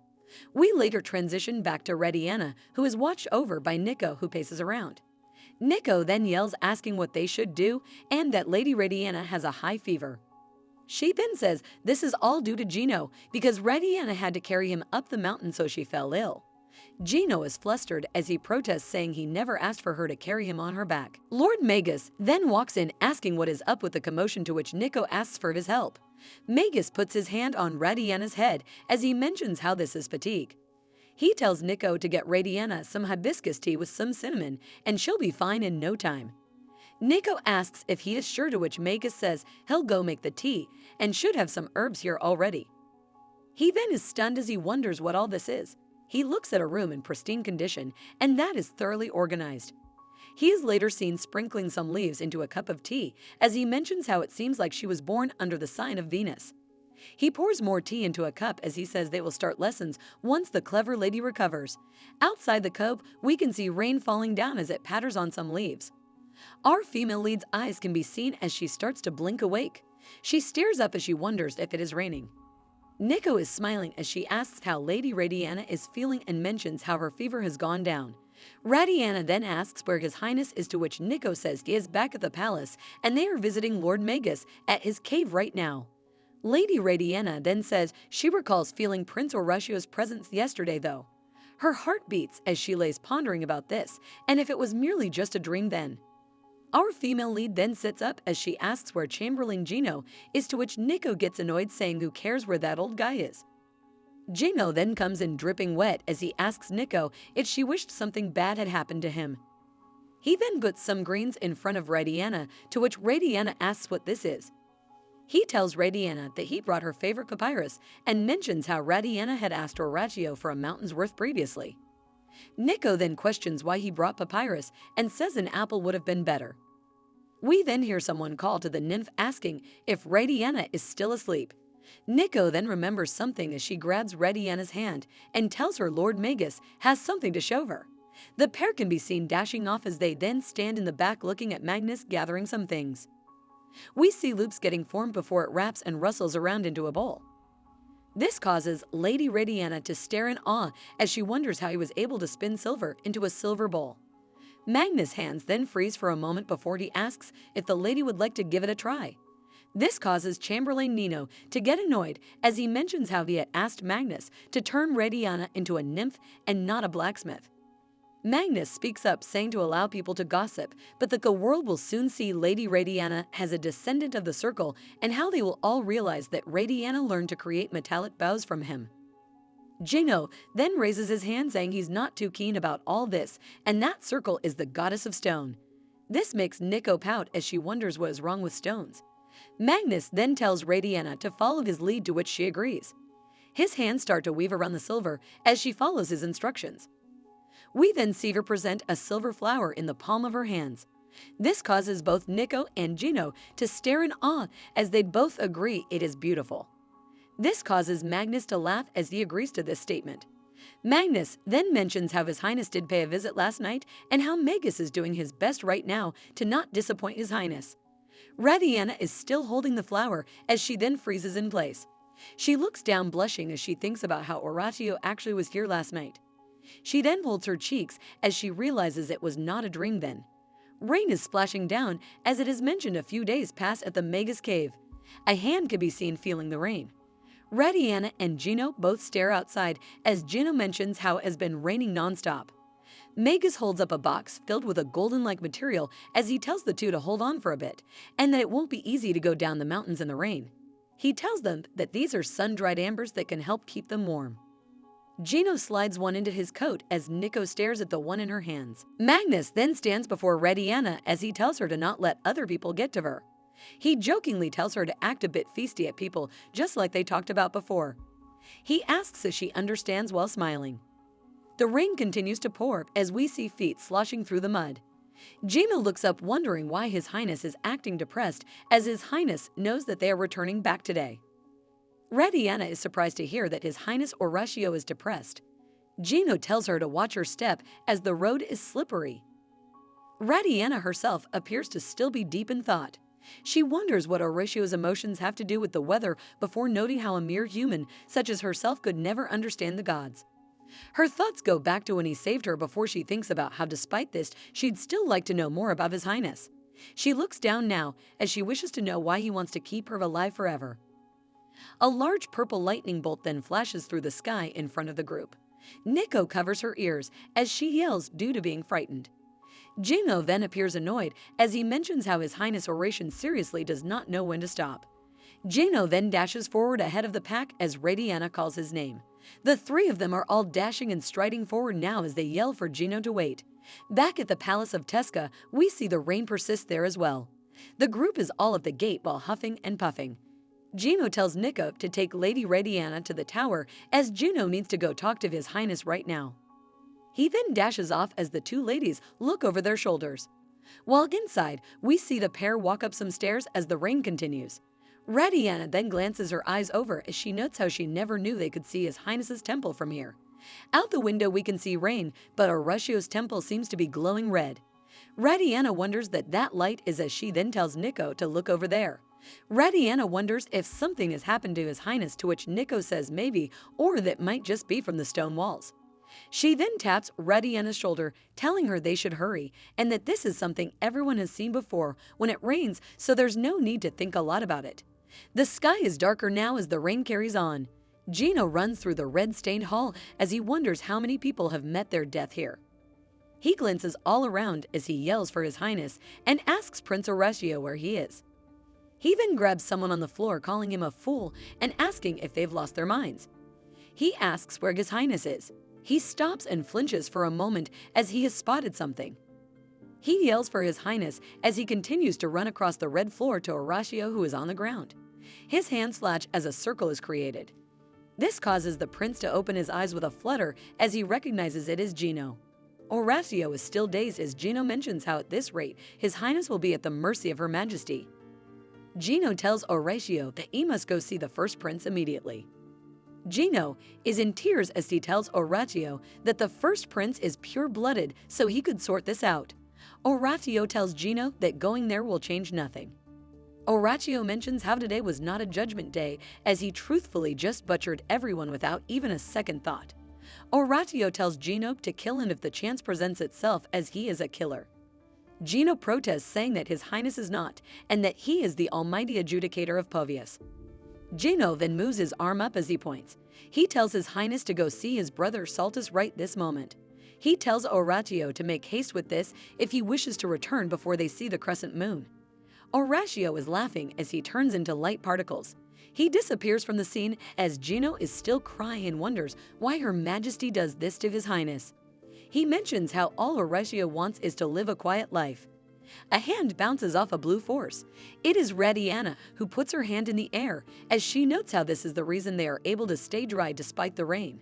We later transition back to Rediana, who is watched over by Nico, who paces around. Nico then yells, asking what they should do and that Lady Rediana has a high fever. She then says this is all due to Gino because Rediana had to carry him up the mountain, so she fell ill. Gino is flustered as he protests, saying he never asked for her to carry him on her back. Lord Magus then walks in, asking what is up with the commotion, to which Nico asks for his help. Magus puts his hand on Rediana's head as he mentions how this is fatigue. He tells Nico to get Rediana some hibiscus tea with some cinnamon and she'll be fine in no time. Nico asks if he is sure, to which Magus says he'll go make the tea and should have some herbs here already. He then is stunned as he wonders what all this is. He looks at a room in pristine condition, and that is thoroughly organized. He is later seen sprinkling some leaves into a cup of tea as he mentions how it seems like she was born under the sign of Venus. He pours more tea into a cup as he says they will start lessons once the clever lady recovers. Outside the cove, we can see rain falling down as it patters on some leaves. Our female lead's eyes can be seen as she starts to blink awake. She stares up as she wonders if it is raining. Nico is smiling as she asks how Lady Rediana is feeling and mentions how her fever has gone down. Rediana then asks where His Highness is, to which Nico says he is back at the palace and they are visiting Lord Magus at his cave right now. Lady Rediana then says she recalls feeling Prince Horatio's presence yesterday though. Her heart beats as she lays pondering about this and if it was merely just a dream then. Our female lead then sits up as she asks where Chamberlain Gino is, to which Nico gets annoyed, saying who cares where that old guy is. Gino then comes in dripping wet as he asks Nico if she wished something bad had happened to him. He then puts some greens in front of Rediana, to which Rediana asks what this is. He tells Rediana that he brought her favorite papyrus and mentions how Rediana had asked Horatio for a mountain's worth previously. Nico then questions why he brought papyrus and says an apple would have been better. We then hear someone call to the nymph asking if Rediana is still asleep. Nico then remembers something as she grabs Rediana's hand and tells her Lord Magus has something to show her. The pair can be seen dashing off as they then stand in the back looking at Magnus gathering some things. We see loops getting formed before it wraps and rustles around into a bowl. This causes Lady Rediana to stare in awe as she wonders how he was able to spin silver into a silver bowl. Magnus' hands then freeze for a moment before he asks if the lady would like to give it a try. This causes Chamberlain Nino to get annoyed as he mentions how he had asked Magnus to turn Rediana into a nymph and not a blacksmith. Magnus speaks up, saying to allow people to gossip, but that the world will soon see Lady Rediana as a descendant of the circle and how they will all realize that Rediana learned to create metallic bows from him. Gino then raises his hand, saying he's not too keen about all this and that circle is the goddess of stone. This makes Nico pout as she wonders what is wrong with stones. Magnus then tells Rediana to follow his lead, to which she agrees. His hands start to weave around the silver as she follows his instructions. We then see her present a silver flower in the palm of her hands. This causes both Nico and Gino to stare in awe as they both agree it is beautiful. This causes Magnus to laugh as he agrees to this statement. Magnus then mentions how His Highness did pay a visit last night and how Magus is doing his best right now to not disappoint His Highness. Rediana is still holding the flower as she then freezes in place. She looks down blushing as she thinks about how Horatio actually was here last night. She then holds her cheeks as she realizes it was not a dream then. Rain is splashing down as it is mentioned a few days past at the Magus cave. A hand can be seen feeling the rain. Rediana and Gino both stare outside as Gino mentions how it has been raining nonstop. Magus holds up a box filled with a golden-like material as he tells the two to hold on for a bit, and that it won't be easy to go down the mountains in the rain. He tells them that these are sun-dried ambers that can help keep them warm. Gino slides one into his coat as Nico stares at the one in her hands. Magnus then stands before Rediana as he tells her to not let other people get to her. He jokingly tells her to act a bit feisty at people, just like they talked about before. He asks if she understands while smiling. The rain continues to pour as we see feet sloshing through the mud. Gino looks up wondering why His Highness is acting depressed, as His Highness knows that they are returning back today. Rediana is surprised to hear that His Highness Horatio is depressed. Gino tells her to watch her step as the road is slippery. Rediana herself appears to still be deep in thought. She wonders what Horatio's emotions have to do with the weather before noting how a mere human such as herself could never understand the gods. Her thoughts go back to when he saved her before she thinks about how despite this, she'd still like to know more about His Highness. She looks down now as she wishes to know why he wants to keep her alive forever. A large purple lightning bolt then flashes through the sky in front of the group. Nico covers her ears as she yells due to being frightened. Gino then appears annoyed as he mentions how His Highness Horatian seriously does not know when to stop. Gino then dashes forward ahead of the pack as Rediana calls his name. The three of them are all dashing and striding forward now as they yell for Gino to wait. Back at the Palace of Tesca, we see the rain persist there as well. The group is all at the gate while huffing and puffing. Gino tells Nico to take Lady Rediana to the tower as Gino needs to go talk to His Highness right now. He then dashes off as the two ladies look over their shoulders. While inside, we see the pair walk up some stairs as the rain continues. Rediana then glances her eyes over as she notes how she never knew they could see His Highness's temple from here. Out the window we can see rain, but Horatio's temple seems to be glowing red. Rediana wonders that light is as she then tells Nico to look over there. Rediana wonders if something has happened to His Highness, to which Nico says maybe, or that might just be from the stone walls. She then taps Rediana's shoulder, telling her they should hurry, and that this is something everyone has seen before when it rains, so there's no need to think a lot about it. The sky is darker now as the rain carries on. Gino runs through the red-stained hall as he wonders how many people have met their death here. He glances all around as he yells for His Highness and asks Prince Horatio where he is. He then grabs someone on the floor, calling him a fool and asking if they've lost their minds. He asks where His Highness is. He stops and flinches for a moment as he has spotted something. He yells for His Highness as he continues to run across the red floor to Horatio, who is on the ground. His hands flash as a circle is created. This causes the prince to open his eyes with a flutter as he recognizes it as Gino. Horatio is still dazed as Gino mentions how at this rate His Highness will be at the mercy of Her Majesty. Gino tells Horatio that he must go see the first prince immediately. Gino is in tears as he tells Horatio that the first prince is pure-blooded, so he could sort this out. Horatio tells Gino that going there will change nothing. Horatio mentions how today was not a judgment day, as he truthfully just butchered everyone without even a second thought. Horatio tells Gino to kill him if the chance presents itself, as he is a killer. Gino protests, saying that His Highness is not, and that he is the almighty adjudicator of Povius. Gino then moves his arm up as he points. He tells His Highness to go see his brother Saltus right this moment. He tells Horatio to make haste with this if he wishes to return before they see the crescent moon. Horatio is laughing as he turns into light particles. He disappears from the scene as Gino is still crying and wonders why Her Majesty does this to His Highness. He mentions how all Horatio wants is to live a quiet life. A hand bounces off a blue force. It is Rediana, who puts her hand in the air, as she notes how this is the reason they are able to stay dry despite the rain.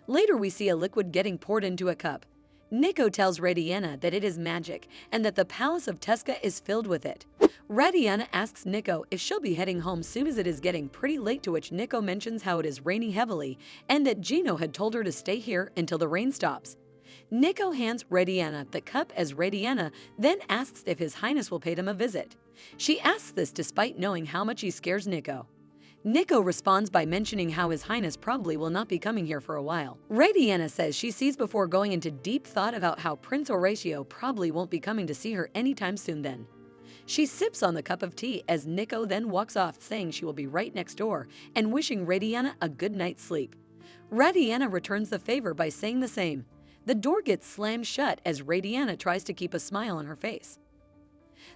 Later we see a liquid getting poured into a cup. Nico tells Rediana that it is magic and that the Palace of Tesca is filled with it. Rediana asks Nico if she'll be heading home soon, as it is getting pretty late, to which Nico mentions how it is raining heavily and that Gino had told her to stay here until the rain stops. Nico hands Rediana the cup as Rediana then asks if His Highness will pay them a visit. She asks this despite knowing how much he scares Nico. Nico responds by mentioning how His Highness probably will not be coming here for a while. Rediana says she sees before going into deep thought about how Prince Horatio probably won't be coming to see her anytime soon then. She sips on the cup of tea as Nico then walks off, saying she will be right next door and wishing Rediana a good night's sleep. Rediana returns the favor by saying the same. The door gets slammed shut as Radiana tries to keep a smile on her face.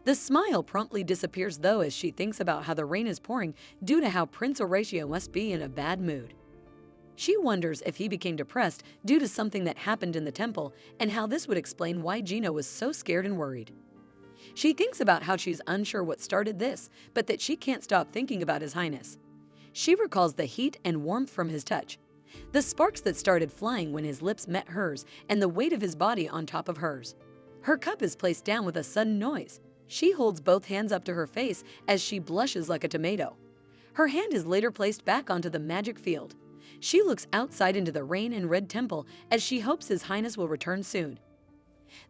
The smile promptly disappears though as she thinks about how the rain is pouring due to how Prince Horatio must be in a bad mood. She wonders if he became depressed due to something that happened in the temple and how this would explain why Gino was so scared and worried. She thinks about how she's unsure what started this, but that she can't stop thinking about His Highness. She recalls the heat and warmth from his touch, the sparks that started flying when his lips met hers, and the weight of his body on top of hers. Her cup is placed down with a sudden noise. She holds both hands up to her face as she blushes like a tomato. Her hand is later placed back onto the magic field. She looks outside into the rain and red temple as she hopes His Highness will return soon.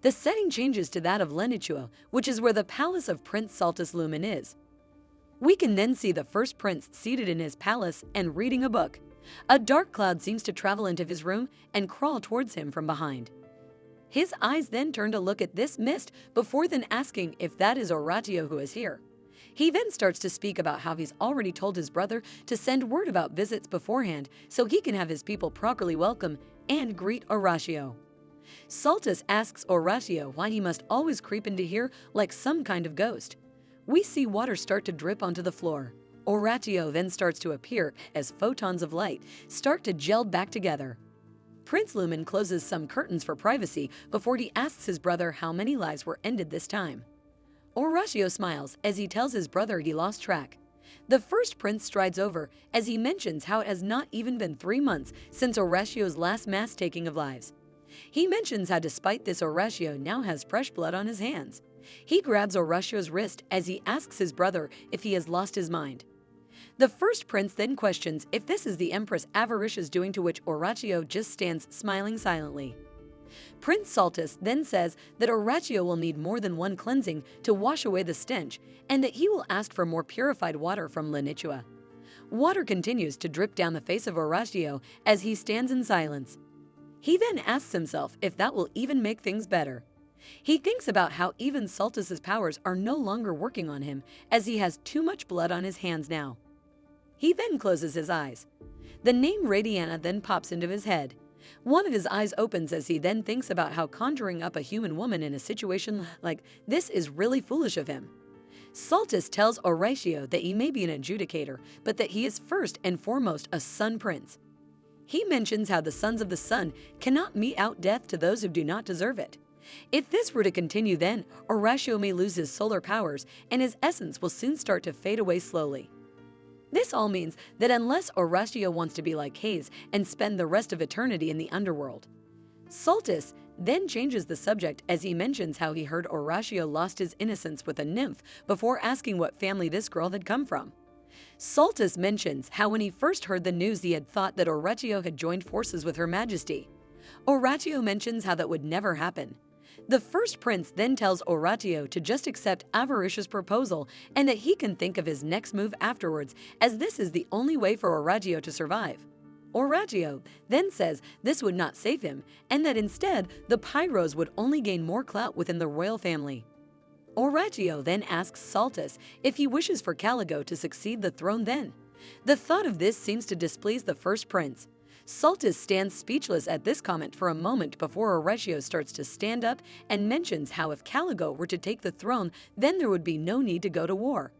The setting changes to that of Lenichua, which is where the palace of Prince Saltus Lumen is. We can then see the first prince seated in his palace and reading a book. A dark cloud seems to travel into his room and crawl towards him from behind. His eyes then turn to look at this mist before then asking if that is Horatio who is here. He then starts to speak about how he's already told his brother to send word about visits beforehand so he can have his people properly welcome and greet Horatio. Saltus asks Horatio why he must always creep into here like some kind of ghost. We see water start to drip onto the floor. Horatio then starts to appear as photons of light start to gel back together. Prince Lumen closes some curtains for privacy before he asks his brother how many lives were ended this time. Horatio smiles as he tells his brother he lost track. The first prince strides over as he mentions how it has not even been 3 months since Horatio's last mass taking of lives. He mentions how despite this Horatio now has fresh blood on his hands. He grabs Horatio's wrist as he asks his brother if he has lost his mind. The first prince then questions if this is the Empress Avaricia's doing, to which Horatio just stands smiling silently. Prince Saltus then says that Horatio will need more than one cleansing to wash away the stench and that he will ask for more purified water from Lenichua. Water continues to drip down the face of Horatio as he stands in silence. He then asks himself if that will even make things better. He thinks about how even Saltus's powers are no longer working on him as he has too much blood on his hands now. He then closes his eyes. The name Radiana then pops into his head. One of his eyes opens as he then thinks about how conjuring up a human woman in a situation like this is really foolish of him. Saltus tells Horatio that he may be an adjudicator, but that he is first and foremost a sun prince. He mentions how the sons of the sun cannot mete out death to those who do not deserve it. If this were to continue, then Horatio may lose his solar powers and his essence will soon start to fade away slowly. This all means that unless Horatio wants to be like Hayes and spend the rest of eternity in the underworld. Saltus then changes the subject as he mentions how he heard Horatio lost his innocence with a nymph before asking what family this girl had come from. Saltus mentions how when he first heard the news he had thought that Horatio had joined forces with Her Majesty. Horatio mentions how that would never happen. The first prince then tells Horatio to just accept Avaricia's proposal and that he can think of his next move afterwards, as this is the only way for Horatio to survive. Horatio then says this would not save him and that instead the Pyros would only gain more clout within the royal family. Horatio then asks Saltus if he wishes for Caligo to succeed the throne then. The thought of this seems to displease the first prince. Saltus stands speechless at this comment for a moment before Horatio starts to stand up and mentions how if Caligo were to take the throne, then there would be no need to go to war.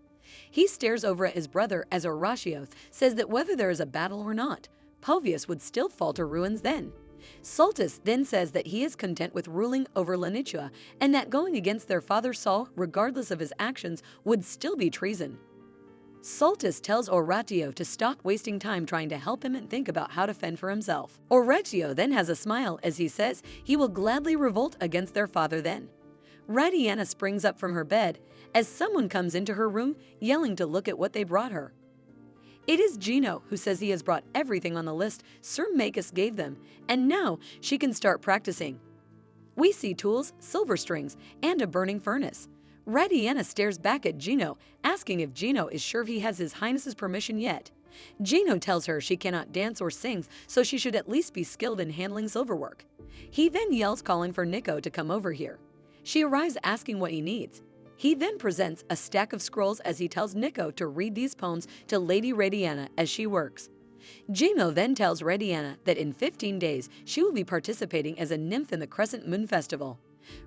He stares over at his brother as Horatio says that whether there is a battle or not, Povius would still fall to ruins then. Saltus then says that he is content with ruling over Lenichua and that going against their father Saul, regardless of his actions, would still be treason. Saltus tells Horatio to stop wasting time trying to help him and think about how to fend for himself. Horatio then has a smile as he says he will gladly revolt against their father then. Radiana springs up from her bed as someone comes into her room yelling to look at what they brought her. It is Gino, who says he has brought everything on the list Sir Magus gave them, and now she can start practicing. We see tools, silver strings, and a burning furnace. Radiana stares back at Gino, asking if Gino is sure he has His Highness's permission yet. Gino tells her she cannot dance or sing, so she should at least be skilled in handling silverwork. He then yells calling for Nico to come over here. She arrives asking what he needs. He then presents a stack of scrolls as he tells Nico to read these poems to Lady Radiana as she works. Gino then tells Radiana that in 15 days she will be participating as a nymph in the Crescent Moon Festival.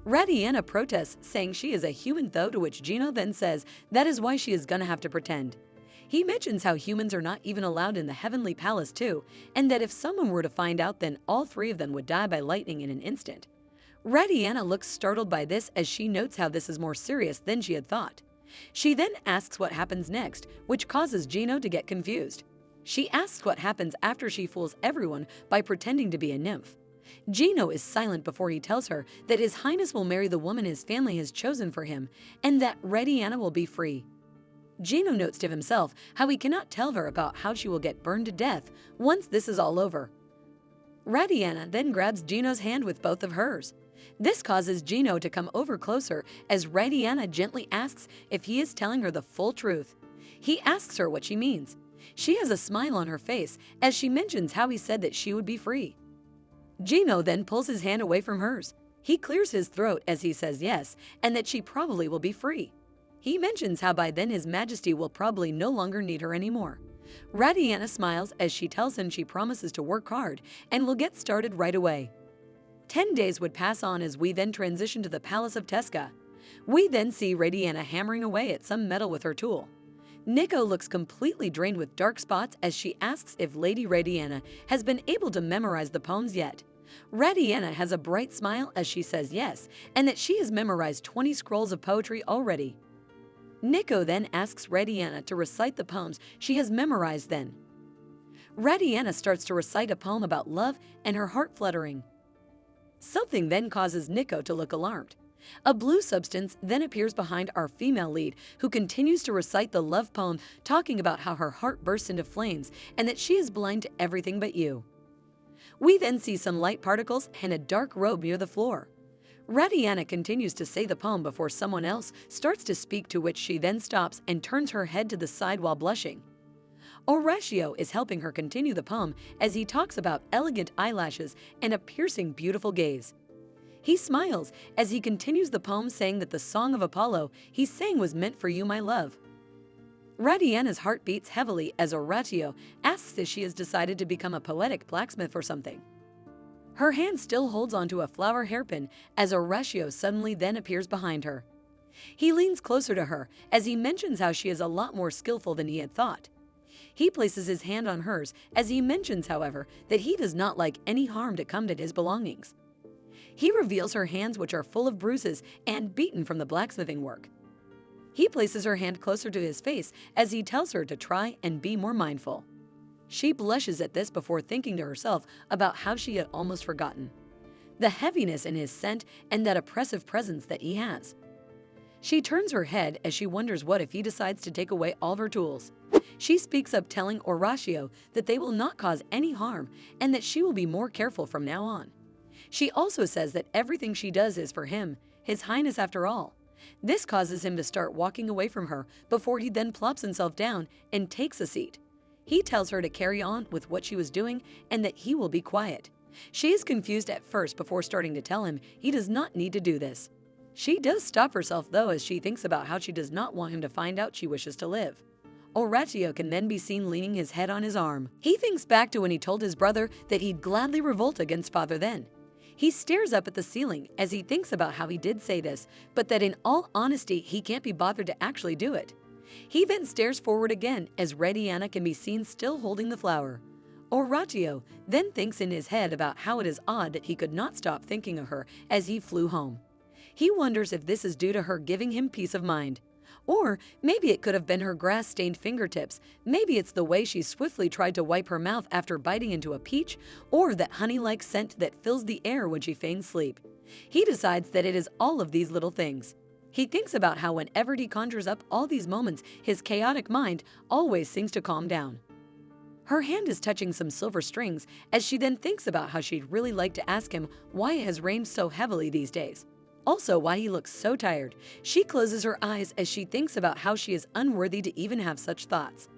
Radiana protests, saying she is a human though, to which Gino then says that is why she is gonna have to pretend. He mentions how humans are not even allowed in the Heavenly Palace too, and that if someone were to find out, then all three of them would die by lightning in an instant. Radiana looks startled by this, as she notes how this is more serious than she had thought. She then asks what happens next, which causes Gino to get confused. She asks what happens after she fools everyone by pretending to be a nymph. Gino is silent before he tells her that His Highness will marry the woman his family has chosen for him, and that Radiana will be free. Gino notes to himself how he cannot tell her about how she will get burned to death once this is all over. Radiana then grabs Gino's hand with both of hers. This causes Gino to come over closer, as Radiana gently asks if he is telling her the full truth. He asks her what she means. She has a smile on her face as she mentions how he said that she would be free. Gino then pulls his hand away from hers. He clears his throat as he says yes, and that she probably will be free. He mentions how by then His Majesty will probably no longer need her anymore. Radiana smiles as she tells him she promises to work hard and will get started right away. 10 days would pass on as we then transition to the Palace of Tesca. We then see Radiana hammering away at some metal with her tool. Nico looks completely drained with dark spots as she asks if Lady Radiana has been able to memorize the poems yet. Radiana has a bright smile as she says yes, and that she has memorized 20 scrolls of poetry already. Nico then asks Radiana to recite the poems she has memorized then. Radiana starts to recite a poem about love and her heart fluttering. Something then causes Nico to look alarmed. A blue substance then appears behind our female lead, who continues to recite the love poem, talking about how her heart bursts into flames and that she is blind to everything but you. We then see some light particles and a dark robe near the floor. Radiana continues to say the poem before someone else starts to speak, to which she then stops and turns her head to the side while blushing. Horatio is helping her continue the poem as he talks about elegant eyelashes and a piercing, beautiful gaze. He smiles as he continues the poem, saying that the song of Apollo he sang was meant for you, my love. Radiana's heart beats heavily as Horatio asks if she has decided to become a poetic blacksmith or something. Her hand still holds onto a flower hairpin as Horatio suddenly then appears behind her. He leans closer to her as he mentions how she is a lot more skillful than he had thought. He places his hand on hers as he mentions, however, that he does not like any harm to come to his belongings. He reveals her hands, which are full of bruises and beaten from the blacksmithing work. He places her hand closer to his face as he tells her to try and be more mindful. She blushes at this before thinking to herself about how she had almost forgotten the heaviness in his scent and that oppressive presence that he has. She turns her head as she wonders what if he decides to take away all of her tools. She speaks up, telling Horatio that they will not cause any harm and that she will be more careful from now on. She also says that everything she does is for him, His Highness after all. This causes him to start walking away from her before he then plops himself down and takes a seat. He tells her to carry on with what she was doing and that he will be quiet. She is confused at first before starting to tell him he does not need to do this. She does stop herself though, as she thinks about how she does not want him to find out she wishes to live. Horatio can then be seen leaning his head on his arm. He thinks back to when he told his brother that he'd gladly revolt against father then. He stares up at the ceiling as he thinks about how he did say this, but that in all honesty he can't be bothered to actually do it. He then stares forward again as Radiana can be seen still holding the flower. Horatio then thinks in his head about how it is odd that he could not stop thinking of her as he flew home. He wonders if this is due to her giving him peace of mind. Or maybe it could have been her grass-stained fingertips. Maybe it's the way she swiftly tried to wipe her mouth after biting into a peach, or that honey-like scent that fills the air when she feigns sleep. He decides that it is all of these little things. He thinks about how whenever he conjures up all these moments, his chaotic mind always seems to calm down. Her hand is touching some silver strings as she then thinks about how she'd really like to ask him why it has rained so heavily these days. Also, why he looks so tired. She closes her eyes as she thinks about how she is unworthy to even have such thoughts.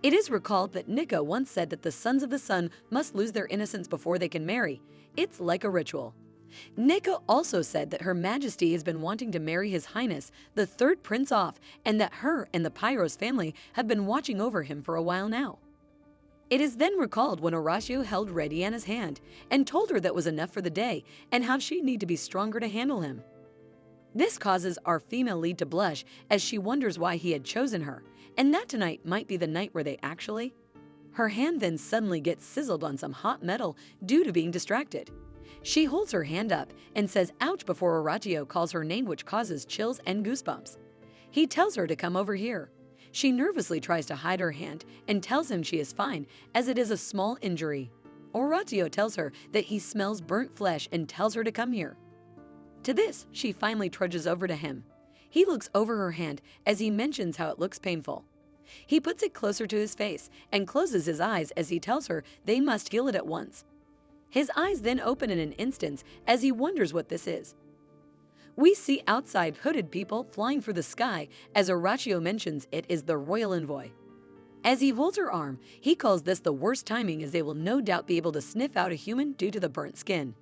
It is recalled that Nico once said that the sons of the sun must lose their innocence before they can marry. It's like a ritual. Nico also said that Her Majesty has been wanting to marry His Highness, the third prince off, and that her and the Pyros family have been watching over him for a while now. It is then recalled when Horatio held Radiana's hand and told her that was enough for the day and how she'd need to be stronger to handle him. This causes our female lead to blush as she wonders why he had chosen her, and that tonight might be the night where they actually… Her hand then suddenly gets sizzled on some hot metal due to being distracted. She holds her hand up and says ouch before Horatio calls her name, which causes chills and goosebumps. He tells her to come over here. She nervously tries to hide her hand and tells him she is fine as it is a small injury. Horatio tells her that he smells burnt flesh and tells her to come here. To this, she finally trudges over to him. He looks over her hand as he mentions how it looks painful. He puts it closer to his face and closes his eyes as he tells her they must heal it at once. His eyes then open in an instant as he wonders what this is. We see outside hooded people flying through the sky as Horatio mentions it is the royal envoy. As he holds her arm, he calls this the worst timing as they will no doubt be able to sniff out a human due to the burnt skin.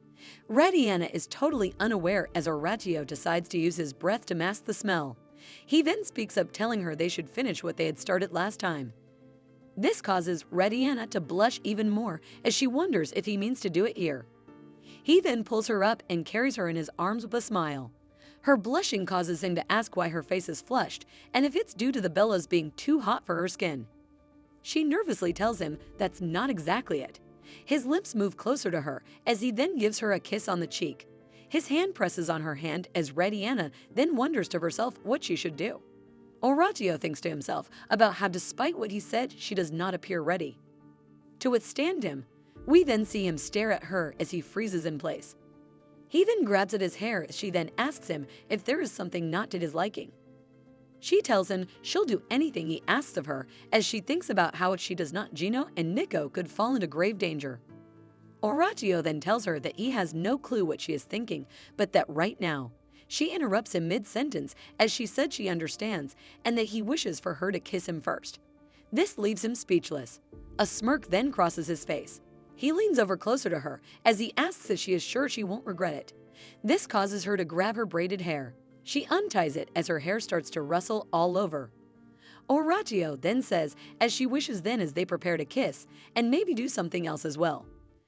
Radiana is totally unaware as Horatio decides to use his breath to mask the smell. He then speaks up telling her they should finish what they had started last time. This causes Radiana to blush even more as she wonders if he means to do it here. He then pulls her up and carries her in his arms with a smile. Her blushing causes him to ask why her face is flushed and if it's due to the bellows being too hot for her skin. She nervously tells him that's not exactly it. His lips move closer to her as he then gives her a kiss on the cheek. His hand presses on her hand as Radiana then wonders to herself what she should do. Horatio thinks to himself about how despite what he said, she does not appear ready. To withstand him, we then see him stare at her as he freezes in place. He then grabs at his hair as she then asks him if there is something not to his liking. She tells him she'll do anything he asks of her as she thinks about how if she does not, Gino and Nico could fall into grave danger. Horatio then tells her that he has no clue what she is thinking, but that right now, she interrupts him mid-sentence as she said she understands and that he wishes for her to kiss him first. This leaves him speechless. A smirk then crosses his face. He leans over closer to her as he asks if she is sure she won't regret it. This causes her to grab her braided hair. She unties it as her hair starts to rustle all over. Horatio then says as she wishes then as they prepare to kiss and maybe do something else as well.